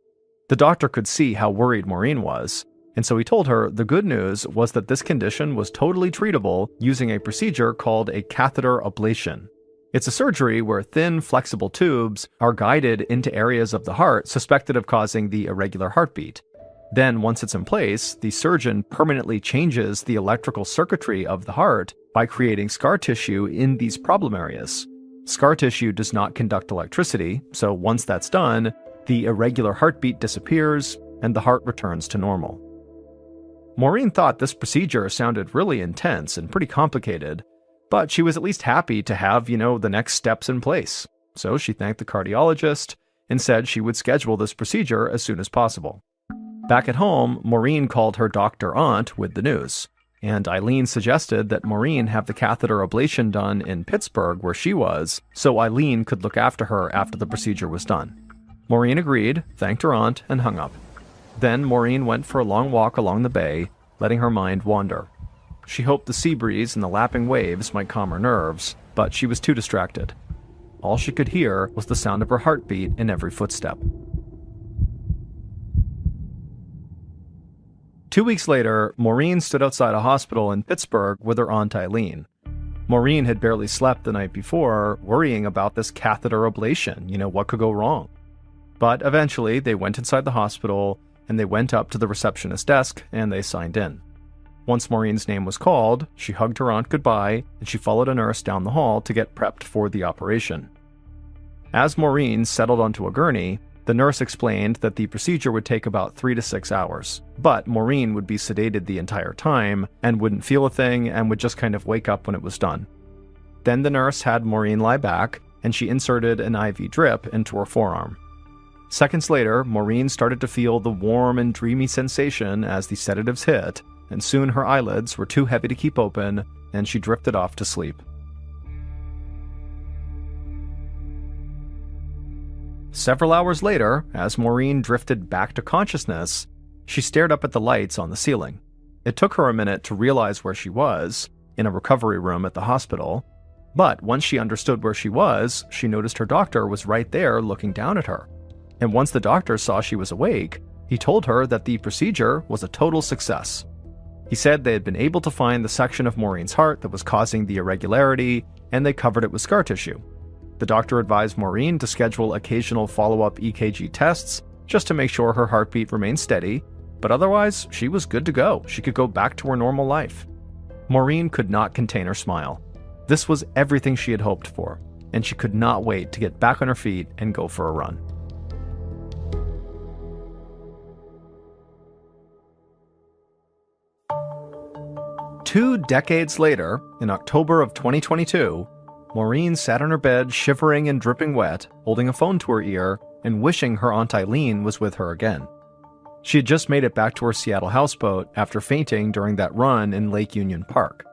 The doctor could see how worried Maureen was, and so he told her the good news was that this condition was totally treatable using a procedure called a catheter ablation. It's a surgery where thin, flexible tubes are guided into areas of the heart suspected of causing the irregular heartbeat. Then, once it's in place, the surgeon permanently changes the electrical circuitry of the heart by creating scar tissue in these problem areas. Scar tissue does not conduct electricity, so once that's done, the irregular heartbeat disappears and the heart returns to normal. Maureen thought this procedure sounded really intense and pretty complicated, but she was at least happy to have, the next steps in place. So she thanked the cardiologist and said she would schedule this procedure as soon as possible. Back at home, Maureen called her doctor aunt with the news, and Eileen suggested that Maureen have the catheter ablation done in Pittsburgh where she was, so Eileen could look after her after the procedure was done. Maureen agreed, thanked her aunt, and hung up. Then Maureen went for a long walk along the bay, letting her mind wander. She hoped the sea breeze and the lapping waves might calm her nerves, but she was too distracted. All she could hear was the sound of her heartbeat in every footstep. 2 weeks later, Maureen stood outside a hospital in Pittsburgh with her Aunt Eileen. Maureen had barely slept the night before, worrying about this catheter ablation, what could go wrong. But eventually, they went inside the hospital, and they went up to the receptionist desk, and they signed in. Once Maureen's name was called, she hugged her aunt goodbye, and she followed a nurse down the hall to get prepped for the operation. As Maureen settled onto a gurney, the nurse explained that the procedure would take about 3 to 6 hours, but Maureen would be sedated the entire time and wouldn't feel a thing and would just kind of wake up when it was done. Then the nurse had Maureen lie back, and she inserted an IV drip into her forearm. Seconds later, Maureen started to feel the warm and dreamy sensation as the sedatives hit, and soon her eyelids were too heavy to keep open, and she drifted off to sleep. Several hours later, as Maureen drifted back to consciousness, she stared up at the lights on the ceiling. It took her a minute to realize where she was, in a recovery room at the hospital, but once she understood where she was, she noticed her doctor was right there looking down at her. And once the doctor saw she was awake, he told her that the procedure was a total success. He said they had been able to find the section of Maureen's heart that was causing the irregularity, and they covered it with scar tissue. The doctor advised Maureen to schedule occasional follow-up EKG tests just to make sure her heartbeat remained steady, but otherwise, she was good to go. She could go back to her normal life. Maureen could not contain her smile. This was everything she had hoped for, and she could not wait to get back on her feet and go for a run. Two decades later, in October of 2022, Maureen sat on her bed shivering and dripping wet, holding a phone to her ear and wishing her Aunt Eileen was with her again. She had just made it back to her Seattle houseboat after fainting during that run in Lake Union Park.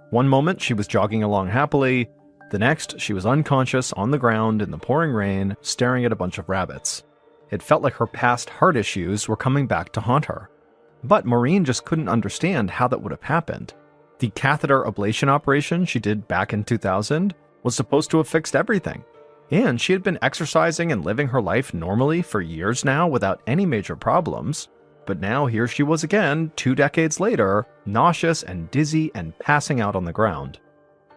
One moment she was jogging along happily, the next she was unconscious on the ground in the pouring rain, staring at a bunch of rabbits. It felt like her past heart issues were coming back to haunt her. But Maureen just couldn't understand how that would have happened. The catheter ablation operation she did back in 2000 was supposed to have fixed everything. And she had been exercising and living her life normally for years now without any major problems. But now here she was again, 2 decades later, nauseous and dizzy and passing out on the ground.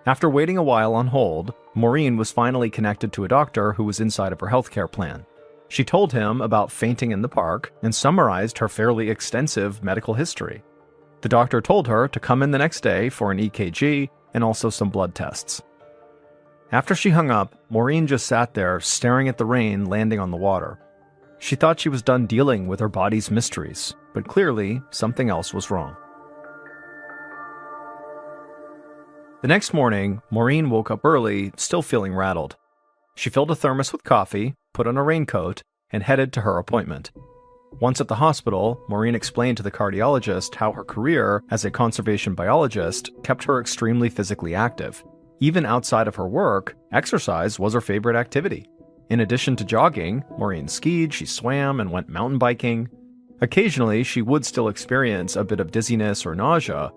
After waiting a while on hold, Maureen was finally connected to a doctor who was inside of her healthcare plan. She told him about fainting in the park and summarized her fairly extensive medical history. The doctor told her to come in the next day for an EKG and also some blood tests. After she hung up, Maureen just sat there staring at the rain landing on the water. She thought she was done dealing with her body's mysteries, but clearly something else was wrong. The next morning, Maureen woke up early, still feeling rattled. She filled a thermos with coffee, put on a raincoat, and headed to her appointment. Once at the hospital, Maureen explained to the cardiologist how her career as a conservation biologist kept her extremely physically active. Even outside of her work, exercise was her favorite activity. In addition to jogging, Maureen skied, she swam, and went mountain biking. Occasionally, she would still experience a bit of dizziness or nausea,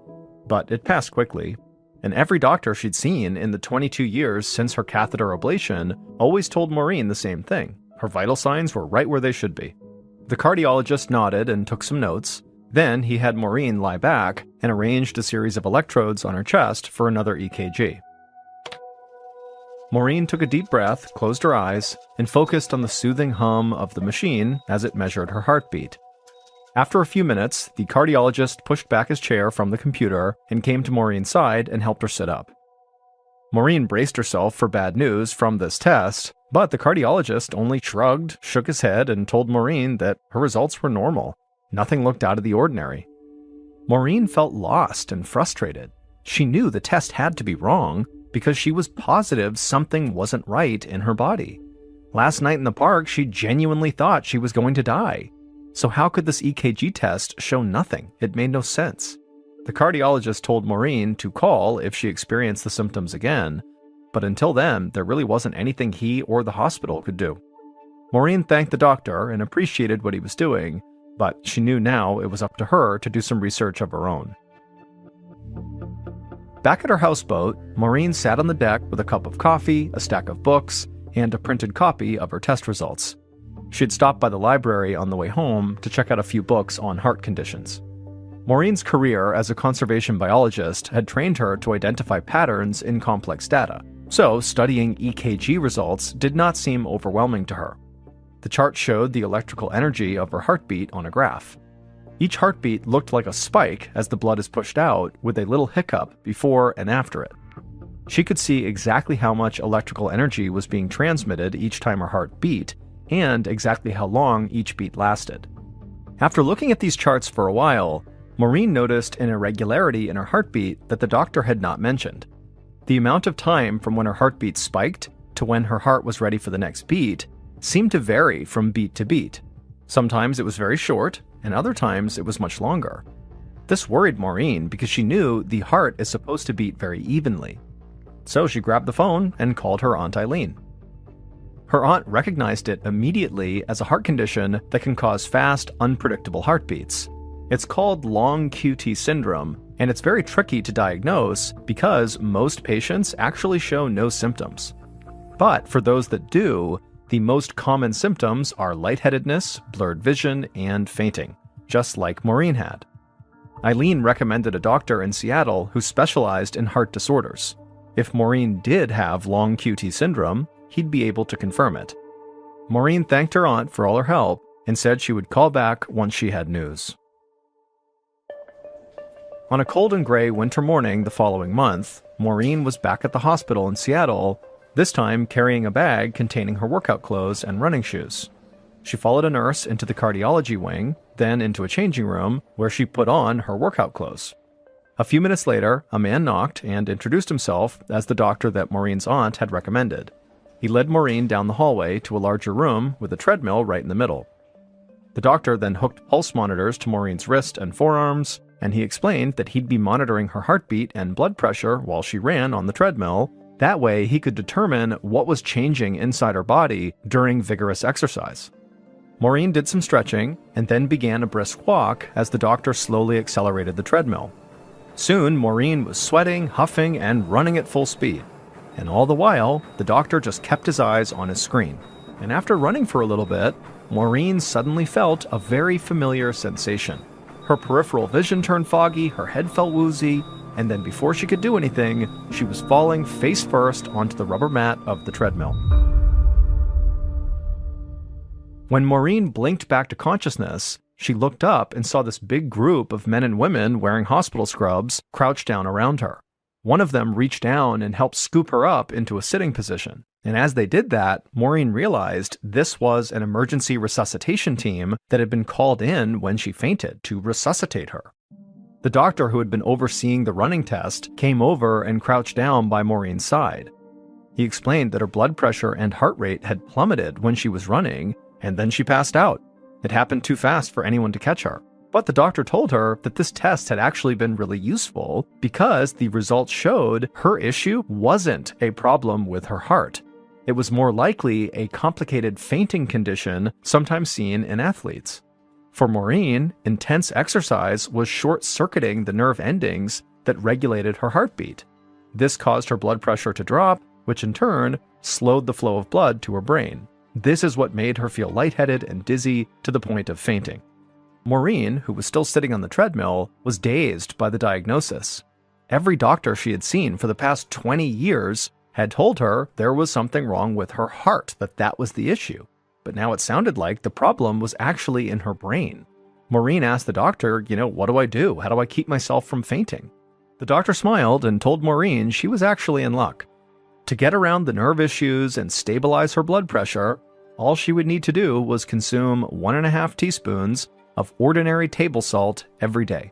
but it passed quickly. And every doctor she'd seen in the 22 years since her catheter ablation always told Maureen the same thing. Her vital signs were right where they should be. The cardiologist nodded and took some notes. Then he had Maureen lie back and arranged a series of electrodes on her chest for another EKG. Maureen took a deep breath, closed her eyes, and focused on the soothing hum of the machine as it measured her heartbeat. After a few minutes, the cardiologist pushed back his chair from the computer and came to Maureen's side and helped her sit up. Maureen braced herself for bad news from this test, but the cardiologist only shrugged, shook his head, and told Maureen that her results were normal. Nothing looked out of the ordinary. Maureen felt lost and frustrated. She knew the test had to be wrong because she was positive something wasn't right in her body. Last night in the park, she genuinely thought she was going to die. So how could this EKG test show nothing? It made no sense. The cardiologist told Maureen to call if she experienced the symptoms again, but until then, there really wasn't anything he or the hospital could do. Maureen thanked the doctor and appreciated what he was doing, but she knew now it was up to her to do some research of her own. Back at her houseboat, Maureen sat on the deck with a cup of coffee, a stack of books, and a printed copy of her test results. She had stopped by the library on the way home to check out a few books on heart conditions. Maureen's career as a conservation biologist had trained her to identify patterns in complex data, so studying EKG results did not seem overwhelming to her. The chart showed the electrical energy of her heartbeat on a graph. Each heartbeat looked like a spike as the blood is pushed out, with a little hiccup before and after it. She could see exactly how much electrical energy was being transmitted each time her heart beat, and exactly how long each beat lasted. After looking at these charts for a while, Maureen noticed an irregularity in her heartbeat that the doctor had not mentioned. The amount of time from when her heartbeat spiked to when her heart was ready for the next beat seemed to vary from beat to beat. Sometimes it was very short, and other times it was much longer. This worried Maureen because she knew the heart is supposed to beat very evenly. So she grabbed the phone and called her Aunt Eileen. Her aunt recognized it immediately as a heart condition that can cause fast, unpredictable heartbeats. It's called long QT syndrome, and it's very tricky to diagnose because most patients actually show no symptoms. But for those that do, the most common symptoms are lightheadedness, blurred vision, and fainting, just like Maureen had. Eileen recommended a doctor in Seattle who specialized in heart disorders. If Maureen did have long QT syndrome, he'd be able to confirm it. Maureen thanked her aunt for all her help and said she would call back once she had news. On a cold and gray winter morning the following month, Maureen was back at the hospital in Seattle, this time carrying a bag containing her workout clothes and running shoes. She followed a nurse into the cardiology wing, then into a changing room where she put on her workout clothes. A few minutes later, a man knocked and introduced himself as the doctor that Maureen's aunt had recommended. He led Maureen down the hallway to a larger room with a treadmill right in the middle. The doctor then hooked pulse monitors to Maureen's wrist and forearms, and he explained that he'd be monitoring her heartbeat and blood pressure while she ran on the treadmill. That way, he could determine what was changing inside her body during vigorous exercise. Maureen did some stretching and then began a brisk walk as the doctor slowly accelerated the treadmill. Soon, Maureen was sweating, huffing, and running at full speed. And all the while, the doctor just kept his eyes on his screen. And after running for a little bit, Maureen suddenly felt a very familiar sensation. Her peripheral vision turned foggy, her head felt woozy, and then before she could do anything, she was falling face first onto the rubber mat of the treadmill. When Maureen blinked back to consciousness, she looked up and saw this big group of men and women wearing hospital scrubs crouched down around her. One of them reached down and helped scoop her up into a sitting position. And as they did that, Maureen realized this was an emergency resuscitation team that had been called in when she fainted to resuscitate her. The doctor who had been overseeing the running test came over and crouched down by Maureen's side. He explained that her blood pressure and heart rate had plummeted when she was running, and then she passed out. It happened too fast for anyone to catch her. But the doctor told her that this test had actually been really useful because the results showed her issue wasn't a problem with her heart. It was more likely a complicated fainting condition sometimes seen in athletes. For Maureen, intense exercise was short-circuiting the nerve endings that regulated her heartbeat. This caused her blood pressure to drop, which in turn slowed the flow of blood to her brain. This is what made her feel lightheaded and dizzy to the point of fainting. Maureen, who was still sitting on the treadmill, was dazed by the diagnosis. Every doctor she had seen for the past 20 years had told her there was something wrong with her heart, that was the issue. But now it sounded like the problem was actually in her brain. Maureen asked the doctor, what do I do? How do I keep myself from fainting? The doctor smiled and told Maureen she was actually in luck. To get around the nerve issues and stabilize her blood pressure, all she would need to do was consume 1.5 teaspoons of ordinary table salt every day.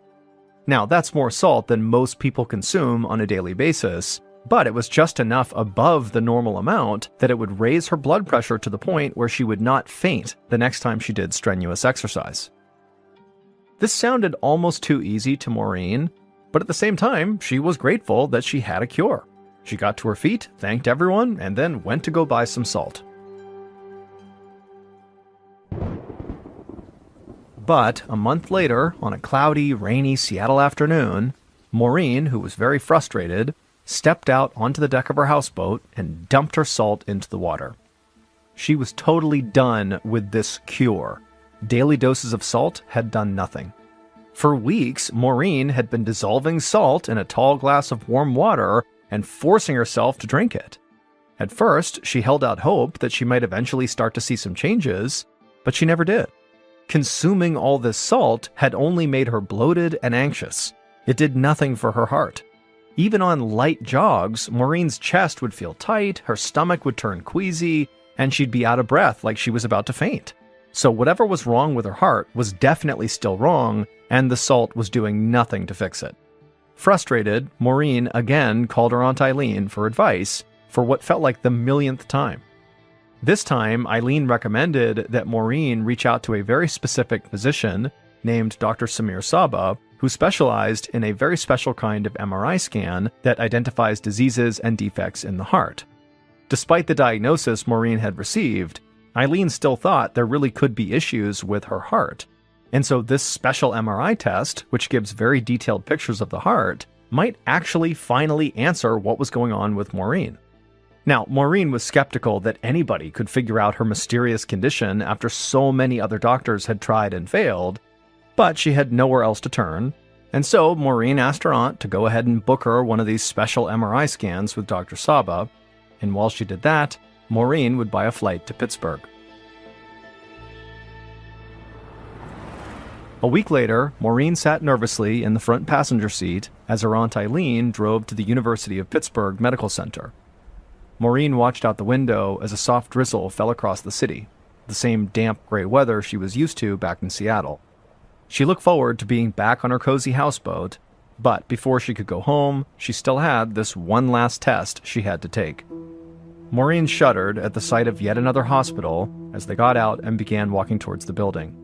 Now, that's more salt than most people consume on a daily basis, but it was just enough above the normal amount that it would raise her blood pressure to the point where she would not faint the next time she did strenuous exercise. This sounded almost too easy to Maureen, but at the same time, she was grateful that she had a cure. She got to her feet, thanked everyone, and then went to go buy some salt. But a month later, on a cloudy, rainy Seattle afternoon, Maureen, who was very frustrated, stepped out onto the deck of her houseboat and dumped her salt into the water. She was totally done with this cure. Daily doses of salt had done nothing. For weeks, Maureen had been dissolving salt in a tall glass of warm water and forcing herself to drink it. At first, she held out hope that she might eventually start to see some changes, but she never did. Consuming all this salt had only made her bloated and anxious. It did nothing for her heart. Even on light jogs, Maureen's chest would feel tight, her stomach would turn queasy, and she'd be out of breath like she was about to faint. So whatever was wrong with her heart was definitely still wrong, and the salt was doing nothing to fix it. Frustrated, Maureen again called her Aunt Eileen for advice for what felt like the millionth time. This time, Eileen recommended that Maureen reach out to a very specific physician named Dr. Samir Saba, who specialized in a very special kind of MRI scan that identifies diseases and defects in the heart. Despite the diagnosis Maureen had received, Eileen still thought there really could be issues with her heart. And so this special MRI test, which gives very detailed pictures of the heart, might actually finally answer what was going on with Maureen. Now, Maureen was skeptical that anybody could figure out her mysterious condition after so many other doctors had tried and failed, but she had nowhere else to turn, and so Maureen asked her aunt to go ahead and book her one of these special MRI scans with Dr. Saba, and while she did that, Maureen would buy a flight to Pittsburgh. A week later, Maureen sat nervously in the front passenger seat as her Aunt Eileen drove to the University of Pittsburgh Medical Center. Maureen watched out the window as a soft drizzle fell across the city, the same damp gray weather she was used to back in Seattle. She looked forward to being back on her cozy houseboat, but before she could go home, she still had this one last test she had to take. Maureen shuddered at the sight of yet another hospital as they got out and began walking towards the building.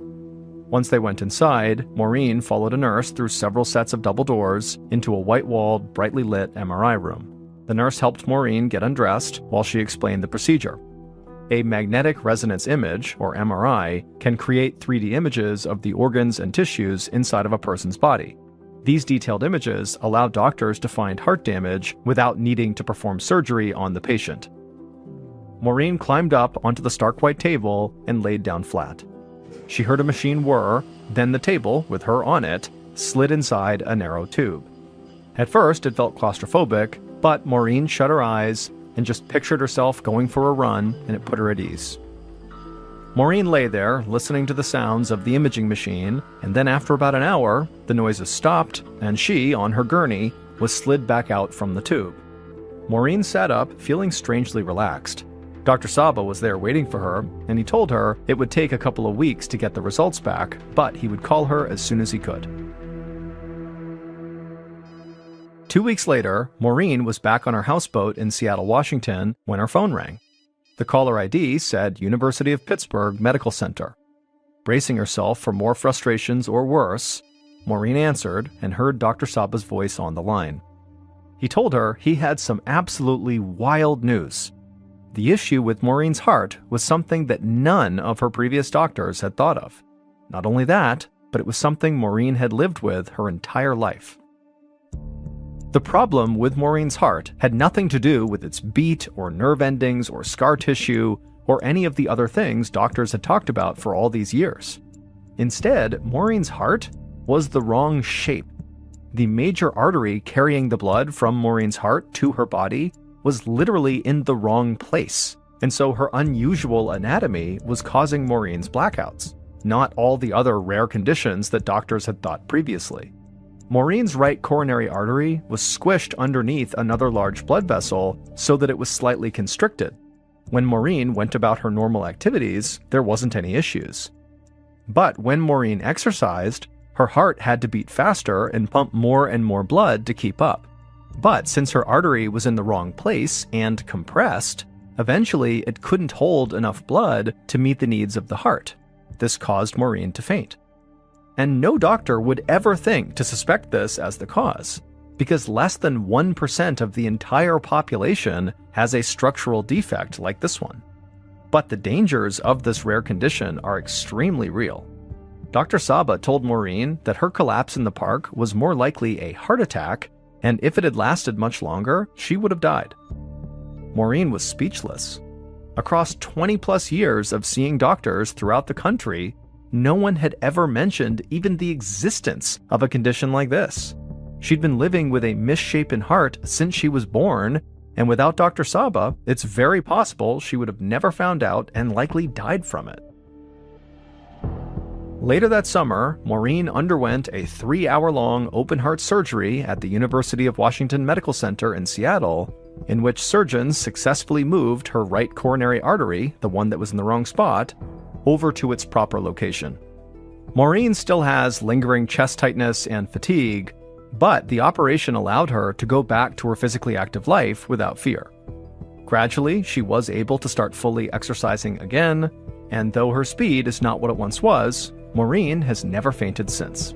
Once they went inside, Maureen followed a nurse through several sets of double doors into a white-walled, brightly lit MRI room. The nurse helped Maureen get undressed while she explained the procedure. A magnetic resonance image, or MRI, can create 3D images of the organs and tissues inside of a person's body. These detailed images allow doctors to find heart damage without needing to perform surgery on the patient. Maureen climbed up onto the stark white table and laid down flat. She heard a machine whir, then the table, with her on it, slid inside a narrow tube. At first, it felt claustrophobic, but Maureen shut her eyes and just pictured herself going for a run, and it put her at ease. Maureen lay there, listening to the sounds of the imaging machine, and then after about an hour, the noises stopped, and she, on her gurney, was slid back out from the tube. Maureen sat up, feeling strangely relaxed. Dr. Saba was there waiting for her, and he told her it would take a couple of weeks to get the results back, but he would call her as soon as he could. 2 weeks later, Maureen was back on her houseboat in Seattle, Washington, when her phone rang. The caller ID said University of Pittsburgh Medical Center. Bracing herself for more frustrations or worse, Maureen answered and heard Dr. Saba's voice on the line. He told her he had some absolutely wild news. The issue with Maureen's heart was something that none of her previous doctors had thought of. Not only that, but it was something Maureen had lived with her entire life. The problem with Maureen's heart had nothing to do with its beat or nerve endings or scar tissue or any of the other things doctors had talked about for all these years. Instead, Maureen's heart was the wrong shape. The major artery carrying the blood from Maureen's heart to her body was literally in the wrong place, and so her unusual anatomy was causing Maureen's blackouts, not all the other rare conditions that doctors had thought previously. Maureen's right coronary artery was squished underneath another large blood vessel so that it was slightly constricted. When Maureen went about her normal activities, there wasn't any issues. But when Maureen exercised, her heart had to beat faster and pump more and more blood to keep up. But since her artery was in the wrong place and compressed, eventually it couldn't hold enough blood to meet the needs of the heart. This caused Maureen to faint. And no doctor would ever think to suspect this as the cause, because less than 1% of the entire population has a structural defect like this one. But the dangers of this rare condition are extremely real. Dr. Saba told Maureen that her collapse in the park was more likely a heart attack, and if it had lasted much longer, she would have died. Maureen was speechless. Across 20-plus years of seeing doctors throughout the country, no one had ever mentioned even the existence of a condition like this. She'd been living with a misshapen heart since she was born, and without Dr. Saba, it's very possible she would have never found out and likely died from it. Later that summer, Maureen underwent a 3-hour-long open-heart surgery at the University of Washington Medical Center in Seattle, in which surgeons successfully moved her right coronary artery, the one that was in the wrong spot, over to its proper location. Maureen still has lingering chest tightness and fatigue, but the operation allowed her to go back to her physically active life without fear. Gradually, she was able to start fully exercising again, and though her speed is not what it once was, Maureen has never fainted since.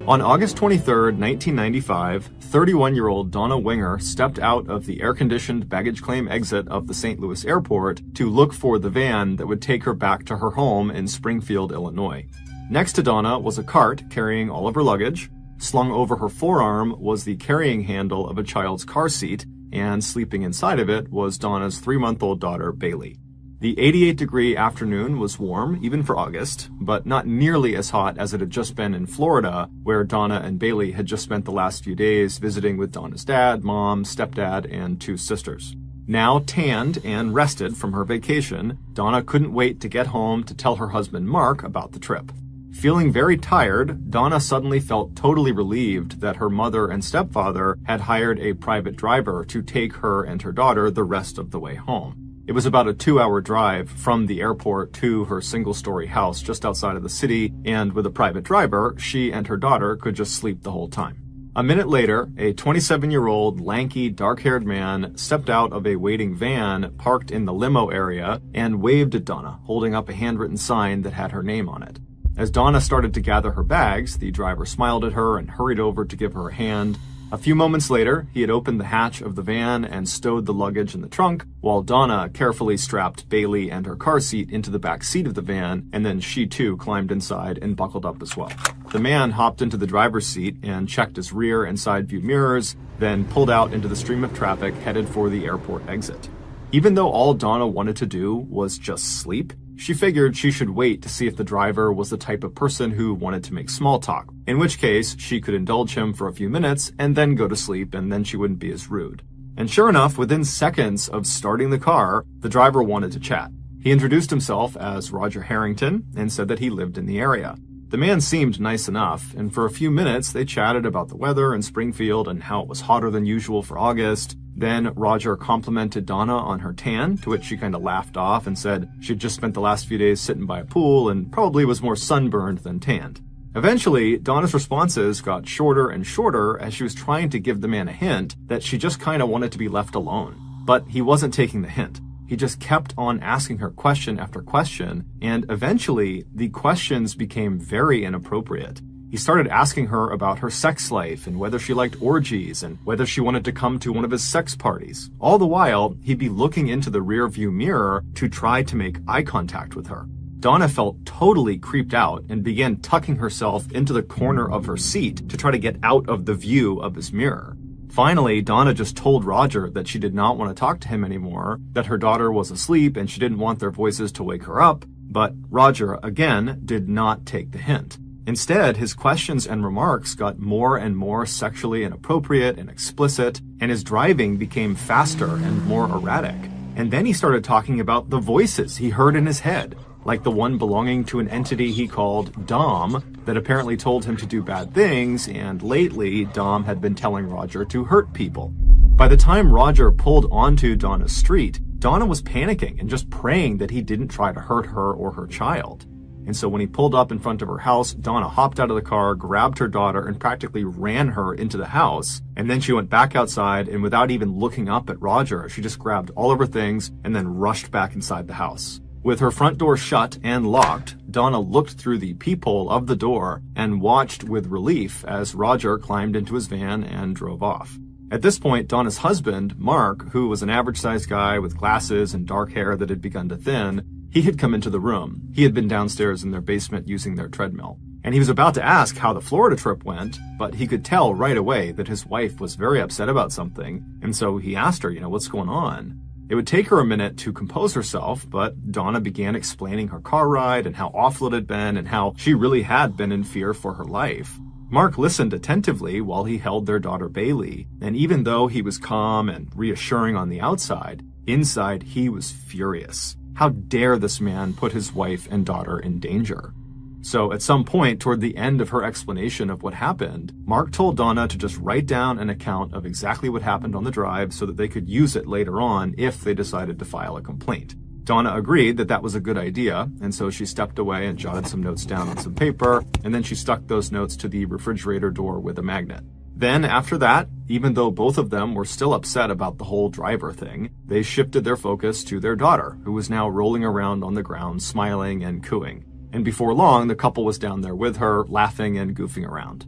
On August 23, 1995, 31-year-old Donna Winger stepped out of the air-conditioned baggage claim exit of the St. Louis airport to look for the van that would take her back to her home in Springfield, Illinois. Next to Donna was a cart carrying all of her luggage. Slung over her forearm was the carrying handle of a child's car seat, and sleeping inside of it was Donna's 3-month-old daughter, Bailey. The 88-degree afternoon was warm, even for August, but not nearly as hot as it had just been in Florida, where Donna and Bailey had just spent the last few days visiting with Donna's dad, mom, stepdad, and 2 sisters. Now tanned and rested from her vacation, Donna couldn't wait to get home to tell her husband Mark about the trip. Feeling very tired, Donna suddenly felt totally relieved that her mother and stepfather had hired a private driver to take her and her daughter the rest of the way home. It was about a 2-hour drive from the airport to her single-story house just outside of the city, and with a private driver, she and her daughter could just sleep the whole time. A minute later, a 27-year-old, lanky, dark-haired man stepped out of a waiting van parked in the limo area and waved at Donna, holding up a handwritten sign that had her name on it. As Donna started to gather her bags, the driver smiled at her and hurried over to give her a hand. A few moments later, he had opened the hatch of the van and stowed the luggage in the trunk, while Donna carefully strapped Bailey and her car seat into the back seat of the van, and then she too climbed inside and buckled up as well. The man hopped into the driver's seat and checked his rear and side view mirrors, then pulled out into the stream of traffic headed for the airport exit. Even though all Donna wanted to do was just sleep, she figured she should wait to see if the driver was the type of person who wanted to make small talk, in which case she could indulge him for a few minutes and then go to sleep, and then she wouldn't be as rude. And sure enough, within seconds of starting the car, the driver wanted to chat. He introduced himself as Roger Harrington and said that he lived in the area. The man seemed nice enough, and for a few minutes they chatted about the weather in Springfield and how it was hotter than usual for August. Then Roger complimented Donna on her tan, to which she kind of laughed off and said she'd just spent the last few days sitting by a pool and probably was more sunburned than tanned. Eventually, Donna's responses got shorter and shorter as she was trying to give the man a hint that she just kind of wanted to be left alone. But he wasn't taking the hint. He just kept on asking her question after question, and eventually the questions became very inappropriate. He started asking her about her sex life and whether she liked orgies and whether she wanted to come to one of his sex parties. All the while, he'd be looking into the rear view mirror to try to make eye contact with her. Donna felt totally creeped out and began tucking herself into the corner of her seat to try to get out of the view of his mirror. Finally, Donna just told Roger that she did not want to talk to him anymore, that her daughter was asleep and she didn't want their voices to wake her up, but Roger, again, did not take the hint. Instead, his questions and remarks got more and more sexually inappropriate and explicit, and his driving became faster and more erratic. And then he started talking about the voices he heard in his head, like the one belonging to an entity he called Dom that apparently told him to do bad things, and lately Dom had been telling Roger to hurt people. By the time Roger pulled onto Donna's street, Donna was panicking and just praying that he didn't try to hurt her or her child. And so when he pulled up in front of her house, Donna hopped out of the car, grabbed her daughter, and practically ran her into the house. And then she went back outside, and without even looking up at Roger, she just grabbed all of her things and then rushed back inside the house. With her front door shut and locked, Donna looked through the peephole of the door and watched with relief as Roger climbed into his van and drove off. At this point, Donna's husband, Mark, who was an average-sized guy with glasses and dark hair that had begun to thin, he had come into the room. He had been downstairs in their basement using their treadmill. And he was about to ask how the Florida trip went, but he could tell right away that his wife was very upset about something, and so he asked her, what's going on? It would take her a minute to compose herself, but Donna began explaining her car ride and how awful it had been and how she really had been in fear for her life. Mark listened attentively while he held their daughter Bailey, and even though he was calm and reassuring on the outside, Inside, he was furious. How dare this man put his wife and daughter in danger? So at some point toward the end of her explanation of what happened, Mark told Donna to just write down an account of exactly what happened on the drive so that they could use it later on if they decided to file a complaint. Donna agreed that that was a good idea, and so she stepped away and jotted some notes down on some paper, and then she stuck those notes to the refrigerator door with a magnet. Then, after that, even though both of them were still upset about the whole driver thing, they shifted their focus to their daughter, who was now rolling around on the ground, smiling and cooing. And before long, the couple was down there with her, laughing and goofing around.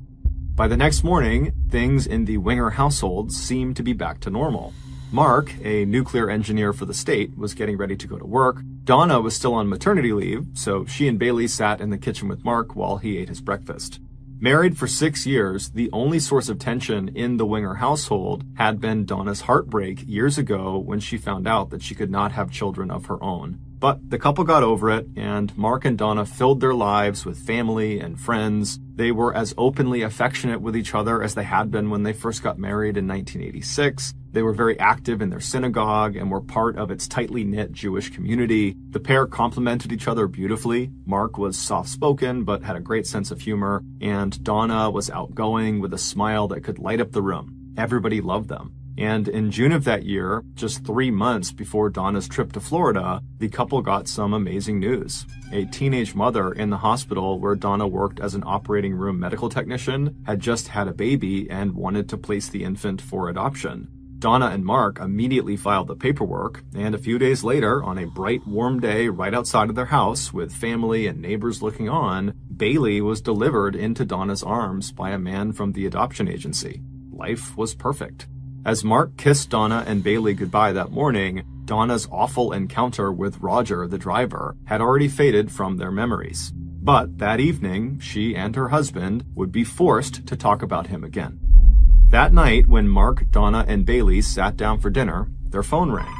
By the next morning, things in the Winger household seemed to be back to normal. Mark, a nuclear engineer for the state, was getting ready to go to work. Donna was still on maternity leave, so she and Bailey sat in the kitchen with Mark while he ate his breakfast. Married for 6 years, the only source of tension in the Winger household had been Donna's heartbreak years ago when she found out that she could not have children of her own. But the couple got over it, and Mark and Donna filled their lives with family and friends. They were as openly affectionate with each other as they had been when they first got married in 1986. They were very active in their synagogue and were part of its tightly knit Jewish community. The pair complemented each other beautifully. Mark was soft-spoken but had a great sense of humor, and Donna was outgoing with a smile that could light up the room. Everybody loved them. And in June of that year, just 3 months before Donna's trip to Florida, the couple got some amazing news. A teenage mother in the hospital where Donna worked as an operating room medical technician had just had a baby and wanted to place the infant for adoption. Donna and Mark immediately filed the paperwork, and a few days later, on a bright, warm day right outside of their house with family and neighbors looking on, Bailey was delivered into Donna's arms by a man from the adoption agency. Life was perfect. As Mark kissed Donna and Bailey goodbye that morning, Donna's awful encounter with Roger, the driver, had already faded from their memories. But that evening, she and her husband would be forced to talk about him again. That night, when Mark, Donna, and Bailey sat down for dinner, their phone rang.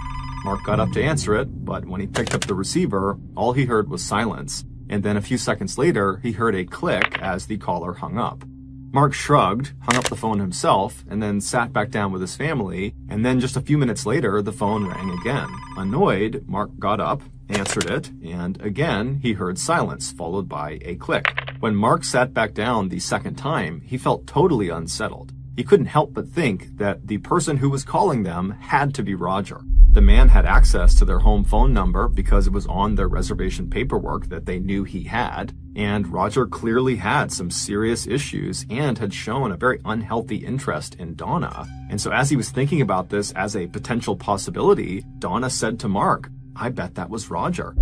Mark got up to answer it, but when he picked up the receiver, all he heard was silence, and then a few seconds later, he heard a click as the caller hung up. Mark shrugged, hung up the phone himself, and then sat back down with his family, and then just a few minutes later, the phone rang again. Annoyed, Mark got up, answered it, and again, he heard silence, followed by a click. When Mark sat back down the second time, he felt totally unsettled. He couldn't help but think that the person who was calling them had to be Roger. The man had access to their home phone number because it was on their reservation paperwork that they knew he had, and Roger clearly had some serious issues and had shown a very unhealthy interest in Donna. And so as he was thinking about this as a potential possibility, Donna said to Mark, "I bet that was Roger."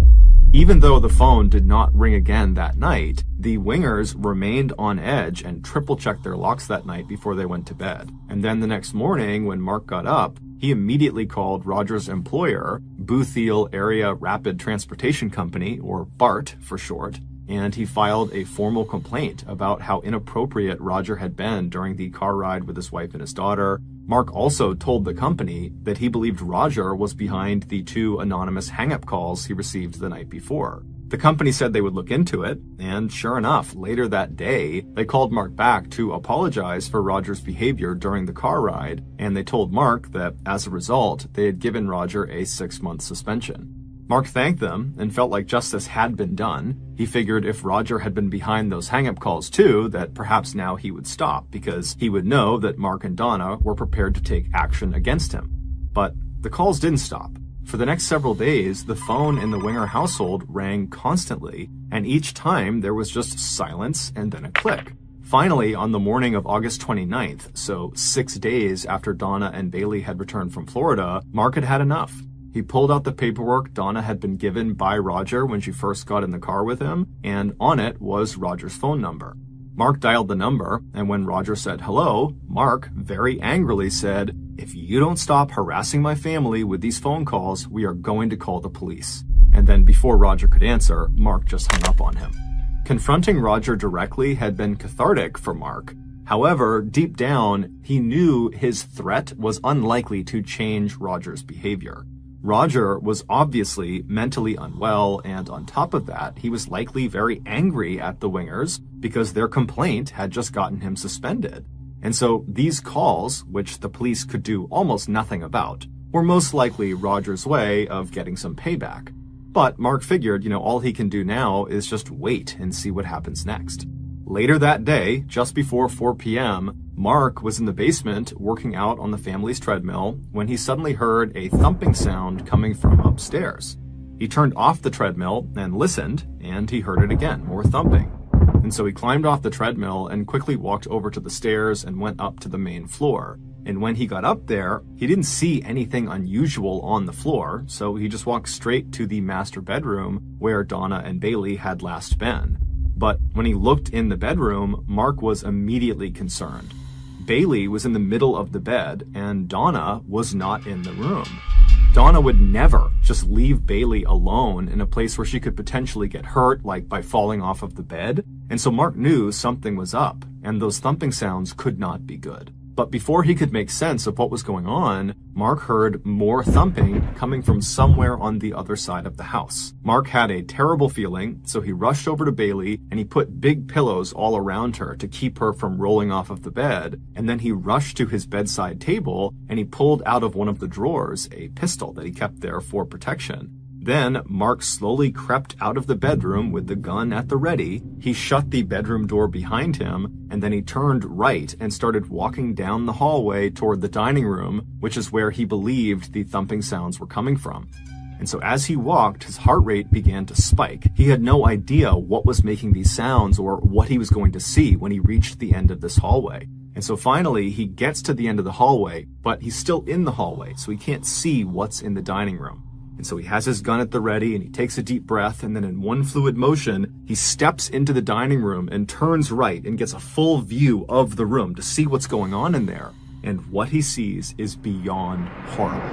Even though the phone did not ring again that night, the Wingers remained on edge and triple-checked their locks that night before they went to bed. And then the next morning, when Mark got up, he immediately called Roger's employer, Bootheel Area Rapid Transportation Company, or BART for short, and he filed a formal complaint about how inappropriate Roger had been during the car ride with his wife and his daughter. Mark also told the company that he believed Roger was behind the 2 anonymous hang-up calls he received the night before. The company said they would look into it, and sure enough, later that day, they called Mark back to apologize for Roger's behavior during the car ride, and they told Mark that, as a result, they had given Roger a 6-month suspension. Mark thanked them and felt like justice had been done. He figured if Roger had been behind those hang-up calls too, that perhaps now he would stop, because he would know that Mark and Donna were prepared to take action against him. But the calls didn't stop. For the next several days, the phone in the Winger household rang constantly, and each time there was just silence and then a click. Finally, on the morning of August 29th, so 6 days after Donna and Bailey had returned from Florida, Mark had had enough. He pulled out the paperwork Donna had been given by Roger when she first got in the car with him, and on it was Roger's phone number. Mark dialed the number, and when Roger said hello, Mark very angrily said, "If you don't stop harassing my family with these phone calls, we are going to call the police." And then before Roger could answer, Mark just hung up on him. Confronting Roger directly had been cathartic for Mark. However, deep down, he knew his threat was unlikely to change Roger's behavior. Roger was obviously mentally unwell, and on top of that, he was likely very angry at the Wingers because their complaint had just gotten him suspended. And so these calls, which the police could do almost nothing about, were most likely Roger's way of getting some payback. But Mark figured, all he can do now is just wait and see what happens next. Later that day, just before 4 p.m., Mark was in the basement working out on the family's treadmill when he suddenly heard a thumping sound coming from upstairs. He turned off the treadmill and listened, and he heard it again, more thumping. And so he climbed off the treadmill and quickly walked over to the stairs and went up to the main floor. And when he got up there, he didn't see anything unusual on the floor, so he just walked straight to the master bedroom where Donna and Bailey had last been. But when he looked in the bedroom, Mark was immediately concerned. Bailey was in the middle of the bed, and Donna was not in the room. Donna would never just leave Bailey alone in a place where she could potentially get hurt, like by falling off of the bed. And so Mark knew something was up, and those thumping sounds could not be good. But before he could make sense of what was going on, Mark heard more thumping coming from somewhere on the other side of the house. Mark had a terrible feeling, so he rushed over to Bailey and he put big pillows all around her to keep her from rolling off of the bed. And then he rushed to his bedside table and he pulled out of one of the drawers a pistol that he kept there for protection. Then Mark slowly crept out of the bedroom with the gun at the ready. He shut the bedroom door behind him, and then he turned right and started walking down the hallway toward the dining room, which is where he believed the thumping sounds were coming from. And so as he walked, his heart rate began to spike. He had no idea what was making these sounds or what he was going to see when he reached the end of this hallway. And so finally, he gets to the end of the hallway, but he's still in the hallway, so he can't see what's in the dining room. And so he has his gun at the ready and he takes a deep breath, and then in one fluid motion, he steps into the dining room and turns right and gets a full view of the room to see what's going on in there. And what he sees is beyond horrible.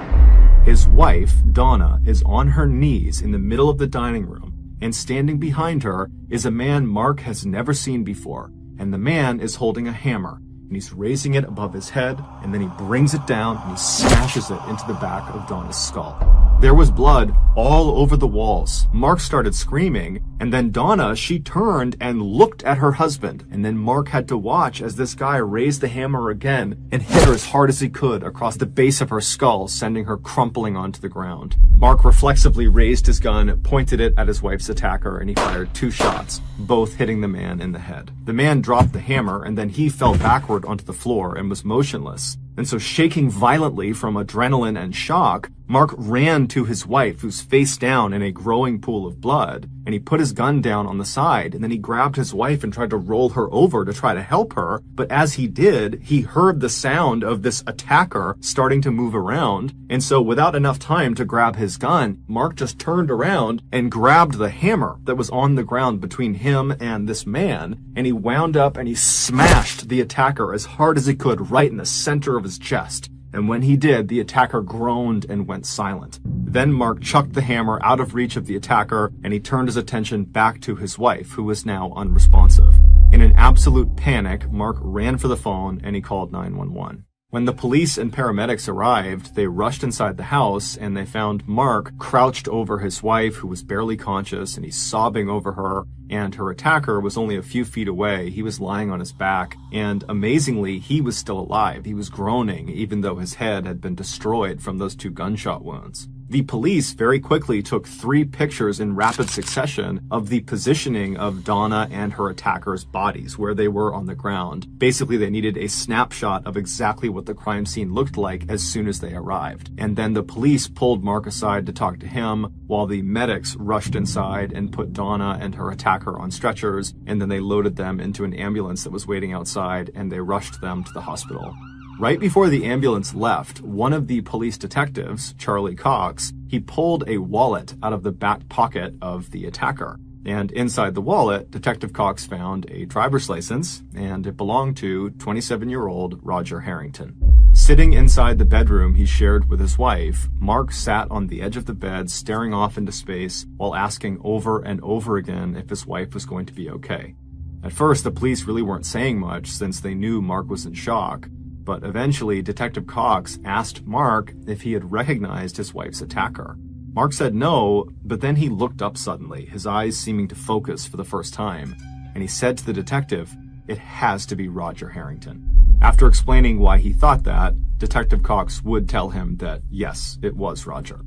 His wife, Donna, is on her knees in the middle of the dining room, and standing behind her is a man Mark has never seen before. And the man is holding a hammer, and he's raising it above his head, and then he brings it down and he smashes it into the back of Donna's skull. There was blood all over the walls. Mark started screaming, and then Donna, she turned and looked at her husband, and then Mark had to watch as this guy raised the hammer again and hit her as hard as he could across the base of her skull, sending her crumpling onto the ground. Mark reflexively raised his gun, pointed it at his wife's attacker, and he fired 2 shots, both hitting the man in the head. The man dropped the hammer, and then he fell backward onto the floor and was motionless. And so, shaking violently from adrenaline and shock, Mark ran to his wife, who's face down in a growing pool of blood, and he put his gun down on the side, and then he grabbed his wife and tried to roll her over to try to help her. But as he did, he heard the sound of this attacker starting to move around, and so without enough time to grab his gun, Mark just turned around and grabbed the hammer that was on the ground between him and this man, and he wound up and he smashed the attacker as hard as he could right in the center of his chest. And when he did, the attacker groaned and went silent. Then Mark chucked the hammer out of reach of the attacker, and he turned his attention back to his wife, who was now unresponsive. In an absolute panic, Mark ran for the phone and he called 911. When the police and paramedics arrived, they rushed inside the house and they found Mark crouched over his wife, who was barely conscious, and he's sobbing over her, and her attacker was only a few feet away. He was lying on his back, and amazingly, he was still alive. He was groaning, even though his head had been destroyed from those 2 gunshot wounds. The police very quickly took 3 pictures in rapid succession of the positioning of Donna and her attacker's bodies, where they were on the ground. Basically, they needed a snapshot of exactly what the crime scene looked like as soon as they arrived. And then the police pulled Mark aside to talk to him, while the medics rushed inside and put Donna and her attacker on stretchers, and then they loaded them into an ambulance that was waiting outside, and they rushed them to the hospital. Right before the ambulance left, one of the police detectives, Charlie Cox, he pulled a wallet out of the back pocket of the attacker. And inside the wallet, Detective Cox found a driver's license, and it belonged to 27-year-old Roger Harrington. Sitting inside the bedroom he shared with his wife, Mark sat on the edge of the bed staring off into space while asking over and over again if his wife was going to be okay. At first, the police really weren't saying much since they knew Mark was in shock. But eventually, Detective Cox asked Mark if he had recognized his wife's attacker. Mark said no, but then he looked up suddenly, his eyes seeming to focus for the first time, and he said to the detective, "It has to be Roger Harrington." After explaining why he thought that, Detective Cox would tell him that yes, it was Roger.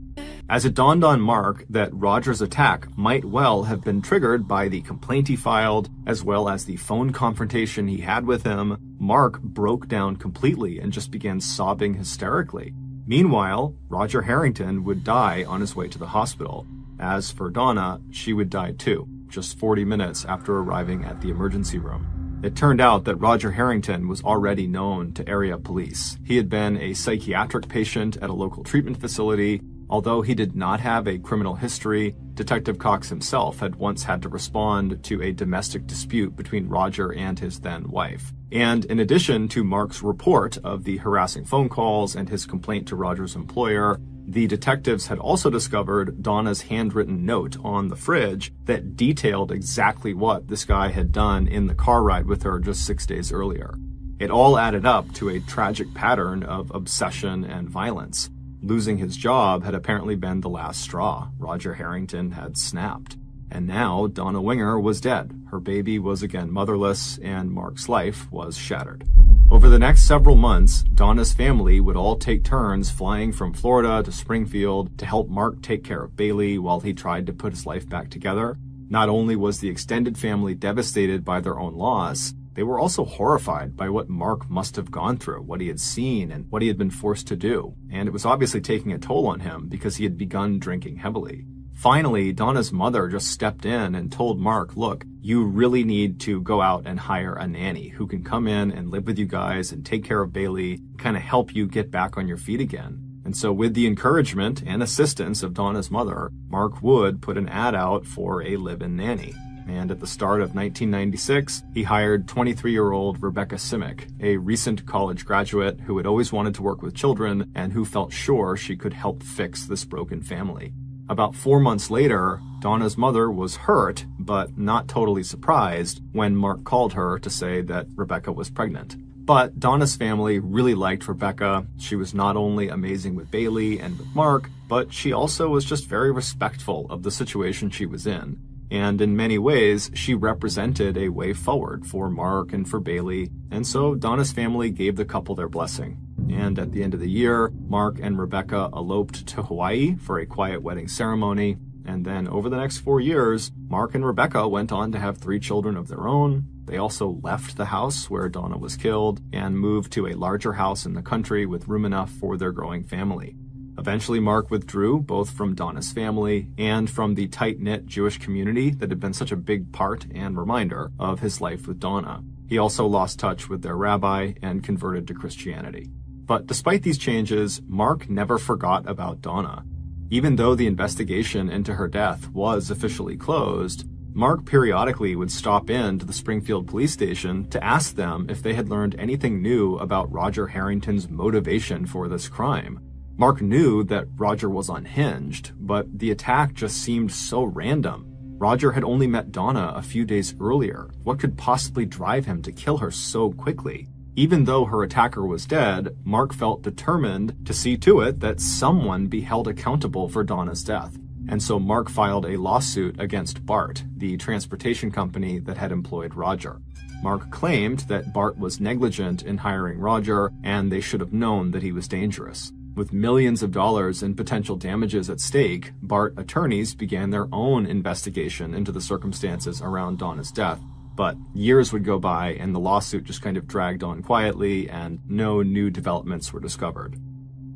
As it dawned on Mark that Roger's attack might well have been triggered by the complaint he filed, as well as the phone confrontation he had with him, Mark broke down completely and just began sobbing hysterically. Meanwhile, Roger Harrington would die on his way to the hospital. As for Donna, she would die too, just 40 minutes after arriving at the emergency room. It turned out that Roger Harrington was already known to area police. He had been a psychiatric patient at a local treatment facility. Although he did not have a criminal history, Detective Cox himself had once had to respond to a domestic dispute between Roger and his then wife. And in addition to Mark's report of the harassing phone calls and his complaint to Roger's employer, the detectives had also discovered Donna's handwritten note on the fridge that detailed exactly what this guy had done in the car ride with her just 6 days earlier. It all added up to a tragic pattern of obsession and violence. Losing his job had apparently been the last straw. Roger Harrington had snapped. And now Donna Winger was dead. Her baby was again motherless, and Mark's life was shattered. Over the next several months, Donna's family would all take turns flying from Florida to Springfield to help Mark take care of Bailey while he tried to put his life back together. Not only was the extended family devastated by their own loss, they were also horrified by what Mark must have gone through, what he had seen, and what he had been forced to do. And it was obviously taking a toll on him because he had begun drinking heavily. Finally, Donna's mother just stepped in and told Mark, look, you really need to go out and hire a nanny who can come in and live with you guys and take care of Bailey, kind of help you get back on your feet again. And so with the encouragement and assistance of Donna's mother, Mark would put an ad out for a live-in nanny. And at the start of 1996, he hired 23-year-old Rebecca Simic, a recent college graduate who had always wanted to work with children and who felt sure she could help fix this broken family. About 4 months later, Donna's mother was hurt, but not totally surprised, when Mark called her to say that Rebecca was pregnant. But Donna's family really liked Rebecca. She was not only amazing with Bailey and with Mark, but she also was just very respectful of the situation she was in. And in many ways, she represented a way forward for Mark and for Bailey, and so Donna's family gave the couple their blessing. And at the end of the year, Mark and Rebecca eloped to Hawaii for a quiet wedding ceremony, and then over the next 4 years, Mark and Rebecca went on to have 3 children of their own. They also left the house where Donna was killed and moved to a larger house in the country with room enough for their growing family. Eventually, Mark withdrew both from Donna's family and from the tight-knit Jewish community that had been such a big part and reminder of his life with Donna. He also lost touch with their rabbi and converted to Christianity. But despite these changes, Mark never forgot about Donna. Even though the investigation into her death was officially closed, Mark periodically would stop in to the Springfield police station to ask them if they had learned anything new about Roger Harrington's motivation for this crime. Mark knew that Roger was unhinged, but the attack just seemed so random. Roger had only met Donna a few days earlier. What could possibly drive him to kill her so quickly? Even though her attacker was dead, Mark felt determined to see to it that someone be held accountable for Donna's death. And so Mark filed a lawsuit against BART, the transportation company that had employed Roger. Mark claimed that BART was negligent in hiring Roger, and they should have known that he was dangerous. With millions of dollars in potential damages at stake, BART attorneys began their own investigation into the circumstances around Donna's death. But years would go by and the lawsuit just kind of dragged on quietly and no new developments were discovered.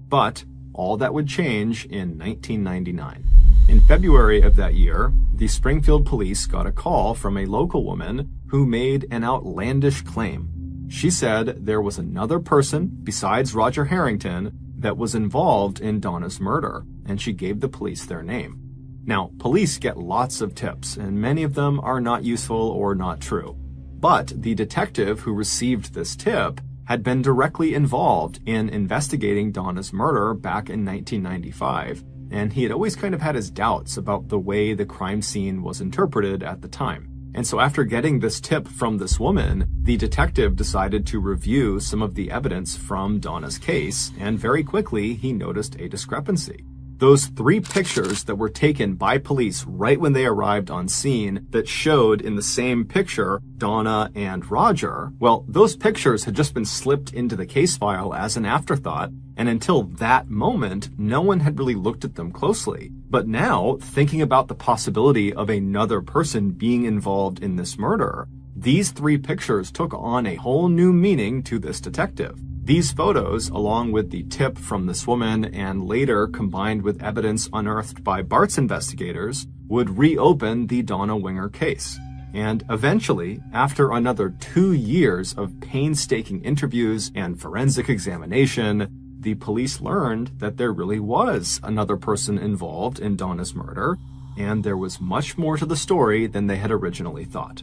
But all that would change in 1999. In February of that year, the Springfield police got a call from a local woman who made an outlandish claim. She said there was another person besides Roger Harrington that was involved in Donna's murder, and she gave the police their name. Now, police get lots of tips, and many of them are not useful or not true. But the detective who received this tip had been directly involved in investigating Donna's murder back in 1995, and he had always kind of had his doubts about the way the crime scene was interpreted at the time. And so after getting this tip from this woman, the detective decided to review some of the evidence from Donna's case, and very quickly he noticed a discrepancy. The Those 3 pictures that were taken by police right when they arrived on scene that showed in the same picture Donna and Roger, well, those pictures had just been slipped into the case file as an afterthought, and until that moment, no one had really looked at them closely. But now, thinking about the possibility of another person being involved in this murder, these 3 pictures took on a whole new meaning to this detective. These photos, along with the tip from this woman and later combined with evidence unearthed by Bart's investigators, would reopen the Donna Winger case. And eventually, after another 2 years of painstaking interviews and forensic examination, the police learned that there really was another person involved in Donna's murder, and there was much more to the story than they had originally thought.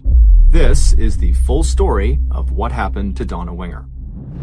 This is the full story of what happened to Donna Winger.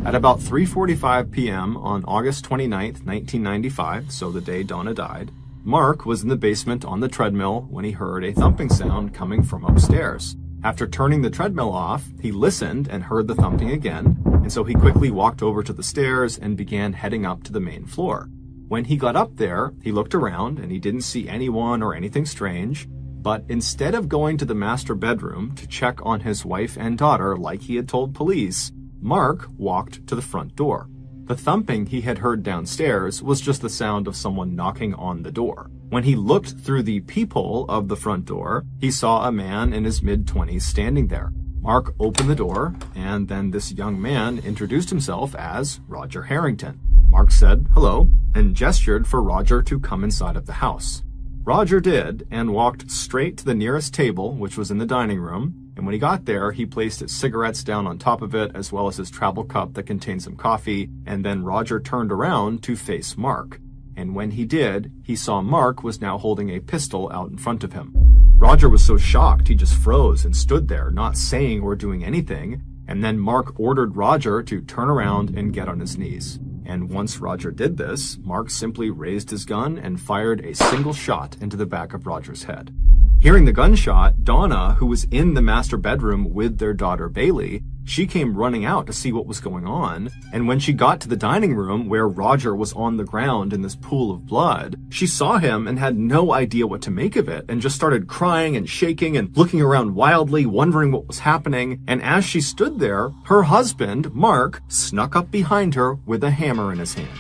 At about 3:45 p.m. on August 29, 1995, so the day Donna died, Mark was in the basement on the treadmill when he heard a thumping sound coming from upstairs. After turning the treadmill off, he listened and heard the thumping again, and so he quickly walked over to the stairs and began heading up to the main floor. When he got up there, he looked around and he didn't see anyone or anything strange, but instead of going to the master bedroom to check on his wife and daughter like he had told police, Mark walked to the front door. The thumping he had heard downstairs was just the sound of someone knocking on the door. When he looked through the peephole of the front door, he saw a man in his mid-20s standing there. Mark opened the door, and then this young man introduced himself as Roger Harrington. Mark said hello and gestured for Roger to come inside of the house. Roger did, and walked straight to the nearest table, which was in the dining room, and when he got there, he placed his cigarettes down on top of it, as well as his travel cup that contained some coffee, and then Roger turned around to face Mark. And when he did, he saw Mark was now holding a pistol out in front of him. Roger was so shocked he just froze and stood there, not saying or doing anything, and then Mark ordered Roger to turn around and get on his knees. And once Roger did this, Mark simply raised his gun and fired a single shot into the back of Roger's head. Hearing the gunshot, Donna, who was in the master bedroom with their daughter Bailey, she came running out to see what was going on, and when she got to the dining room where Roger was on the ground in this pool of blood, she saw him and had no idea what to make of it, and just started crying and shaking and looking around wildly, wondering what was happening, and as she stood there, her husband, Mark, snuck up behind her with a hammer in his hand.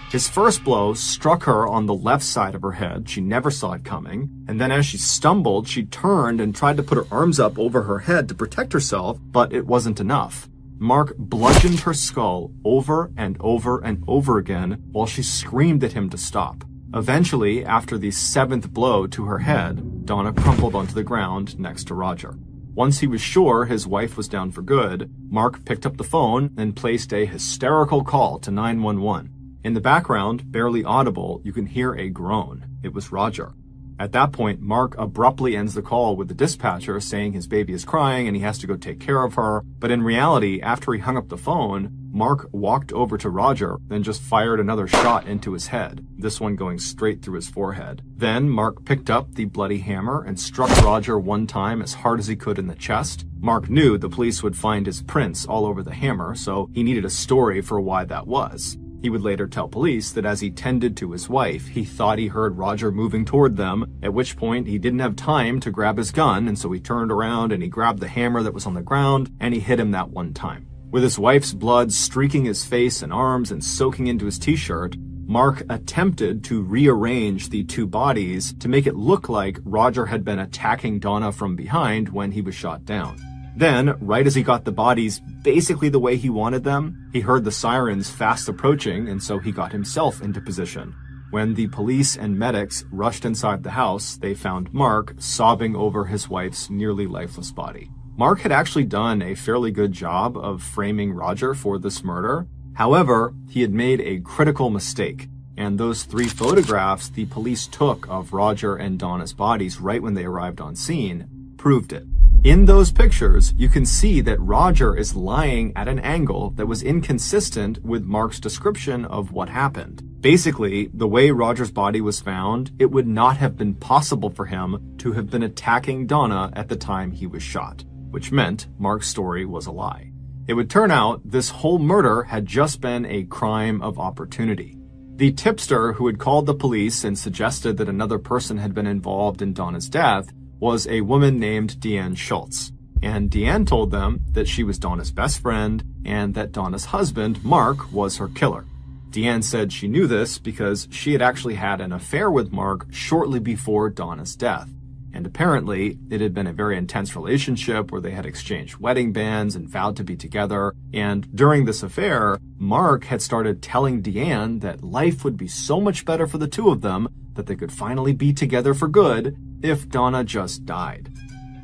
His first blow struck her on the left side of her head. She never saw it coming. And then as she stumbled, she turned and tried to put her arms up over her head to protect herself, but it wasn't enough. Mark bludgeoned her skull over and over and over again while she screamed at him to stop. Eventually, after the 7th blow to her head, Donna crumpled onto the ground next to Roger. Once he was sure his wife was down for good, Mark picked up the phone and placed a hysterical call to 911. In the background, barely audible, you can hear a groan. It was Roger. At that point, Mark abruptly ends the call with the dispatcher saying his baby is crying and he has to go take care of her. But in reality, after he hung up the phone, Mark walked over to Roger, then just fired another shot into his head, this one going straight through his forehead. Then Mark picked up the bloody hammer and struck Roger one time as hard as he could in the chest. Mark knew the police would find his prints all over the hammer, so he needed a story for why that was. He would later tell police that as he tended to his wife, he thought he heard Roger moving toward them, at which point he didn't have time to grab his gun, and so he turned around and he grabbed the hammer that was on the ground, and he hit him that one time. With his wife's blood streaking his face and arms and soaking into his t-shirt, Mark attempted to rearrange the 2 bodies to make it look like Roger had been attacking Donna from behind when he was shot down. Then, right as he got the bodies basically the way he wanted them, he heard the sirens fast approaching, and so he got himself into position. When the police and medics rushed inside the house, they found Mark sobbing over his wife's nearly lifeless body. Mark had actually done a fairly good job of framing Roger for this murder. However, he had made a critical mistake, and those 3 photographs the police took of Roger and Donna's bodies right when they arrived on scene proved it. In those pictures, you can see that Roger is lying at an angle that was inconsistent with Mark's description of what happened. Basically, the way Roger's body was found, it would not have been possible for him to have been attacking Donna at the time he was shot, which meant Mark's story was a lie. It would turn out this whole murder had just been a crime of opportunity. The tipster who had called the police and suggested that another person had been involved in Donna's death was a woman named Deanne Schultz. And Deanne told them that she was Donna's best friend and that Donna's husband, Mark, was her killer. Deanne said she knew this because she had actually had an affair with Mark shortly before Donna's death. And apparently, it had been a very intense relationship where they had exchanged wedding bands and vowed to be together. And during this affair, Mark had started telling Deanne that life would be so much better for the two of them that they could finally be together for good if Donna just died.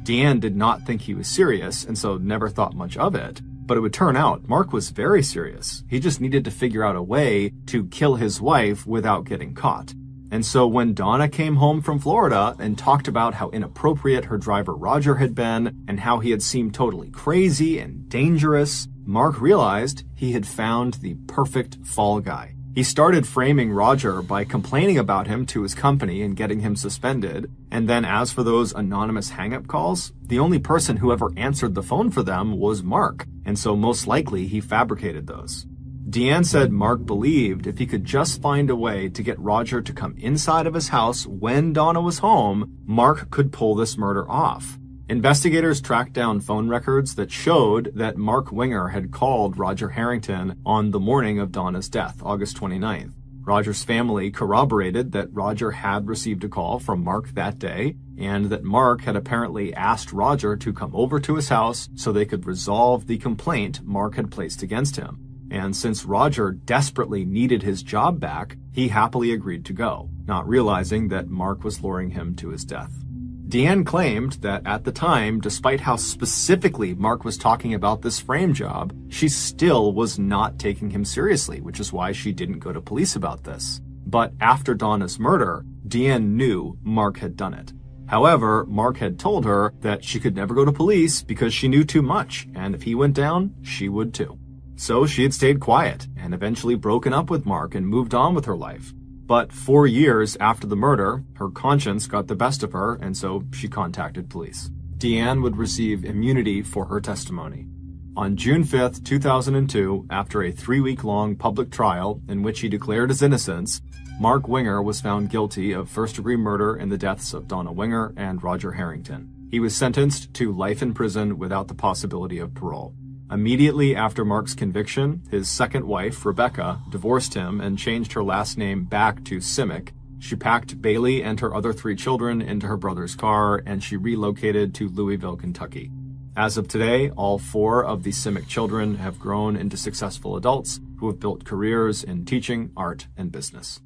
Deanne did not think he was serious and so never thought much of it. But it would turn out Mark was very serious. He just needed to figure out a way to kill his wife without getting caught. And so when Donna came home from Florida and talked about how inappropriate her driver Roger had been and how he had seemed totally crazy and dangerous, Mark realized he had found the perfect fall guy. He started framing Roger by complaining about him to his company and getting him suspended. And then as for those anonymous hang-up calls, the only person who ever answered the phone for them was Mark. And so most likely he fabricated those. Deanne said Mark believed if he could just find a way to get Roger to come inside of his house when Donna was home, Mark could pull this murder off. Investigators tracked down phone records that showed that Mark Winger had called Roger Harrington on the morning of Donna's death, August 29th. Roger's family corroborated that Roger had received a call from Mark that day, and that Mark had apparently asked Roger to come over to his house so they could resolve the complaint Mark had placed against him. And since Roger desperately needed his job back, he happily agreed to go, not realizing that Mark was luring him to his death. Deanne claimed that at the time, despite how specifically Mark was talking about this frame job, she still was not taking him seriously, which is why she didn't go to police about this. But after Donna's murder, Deanne knew Mark had done it. However, Mark had told her that she could never go to police because she knew too much, and if he went down, she would too. So she had stayed quiet and eventually broken up with Mark and moved on with her life. But 4 years after the murder, her conscience got the best of her, and so she contacted police. Deanne would receive immunity for her testimony. On June 5th, 2002, after a 3-week-long public trial in which he declared his innocence, Mark Winger was found guilty of first-degree murder in the deaths of Donna Winger and Roger Harrington. He was sentenced to life in prison without the possibility of parole. Immediately after Mark's conviction, his second wife, Rebecca, divorced him and changed her last name back to Simic. She packed Bailey and her other 3 children into her brother's car, and she relocated to Louisville, Kentucky. As of today, all 4 of the Simic children have grown into successful adults who have built careers in teaching, art, and business.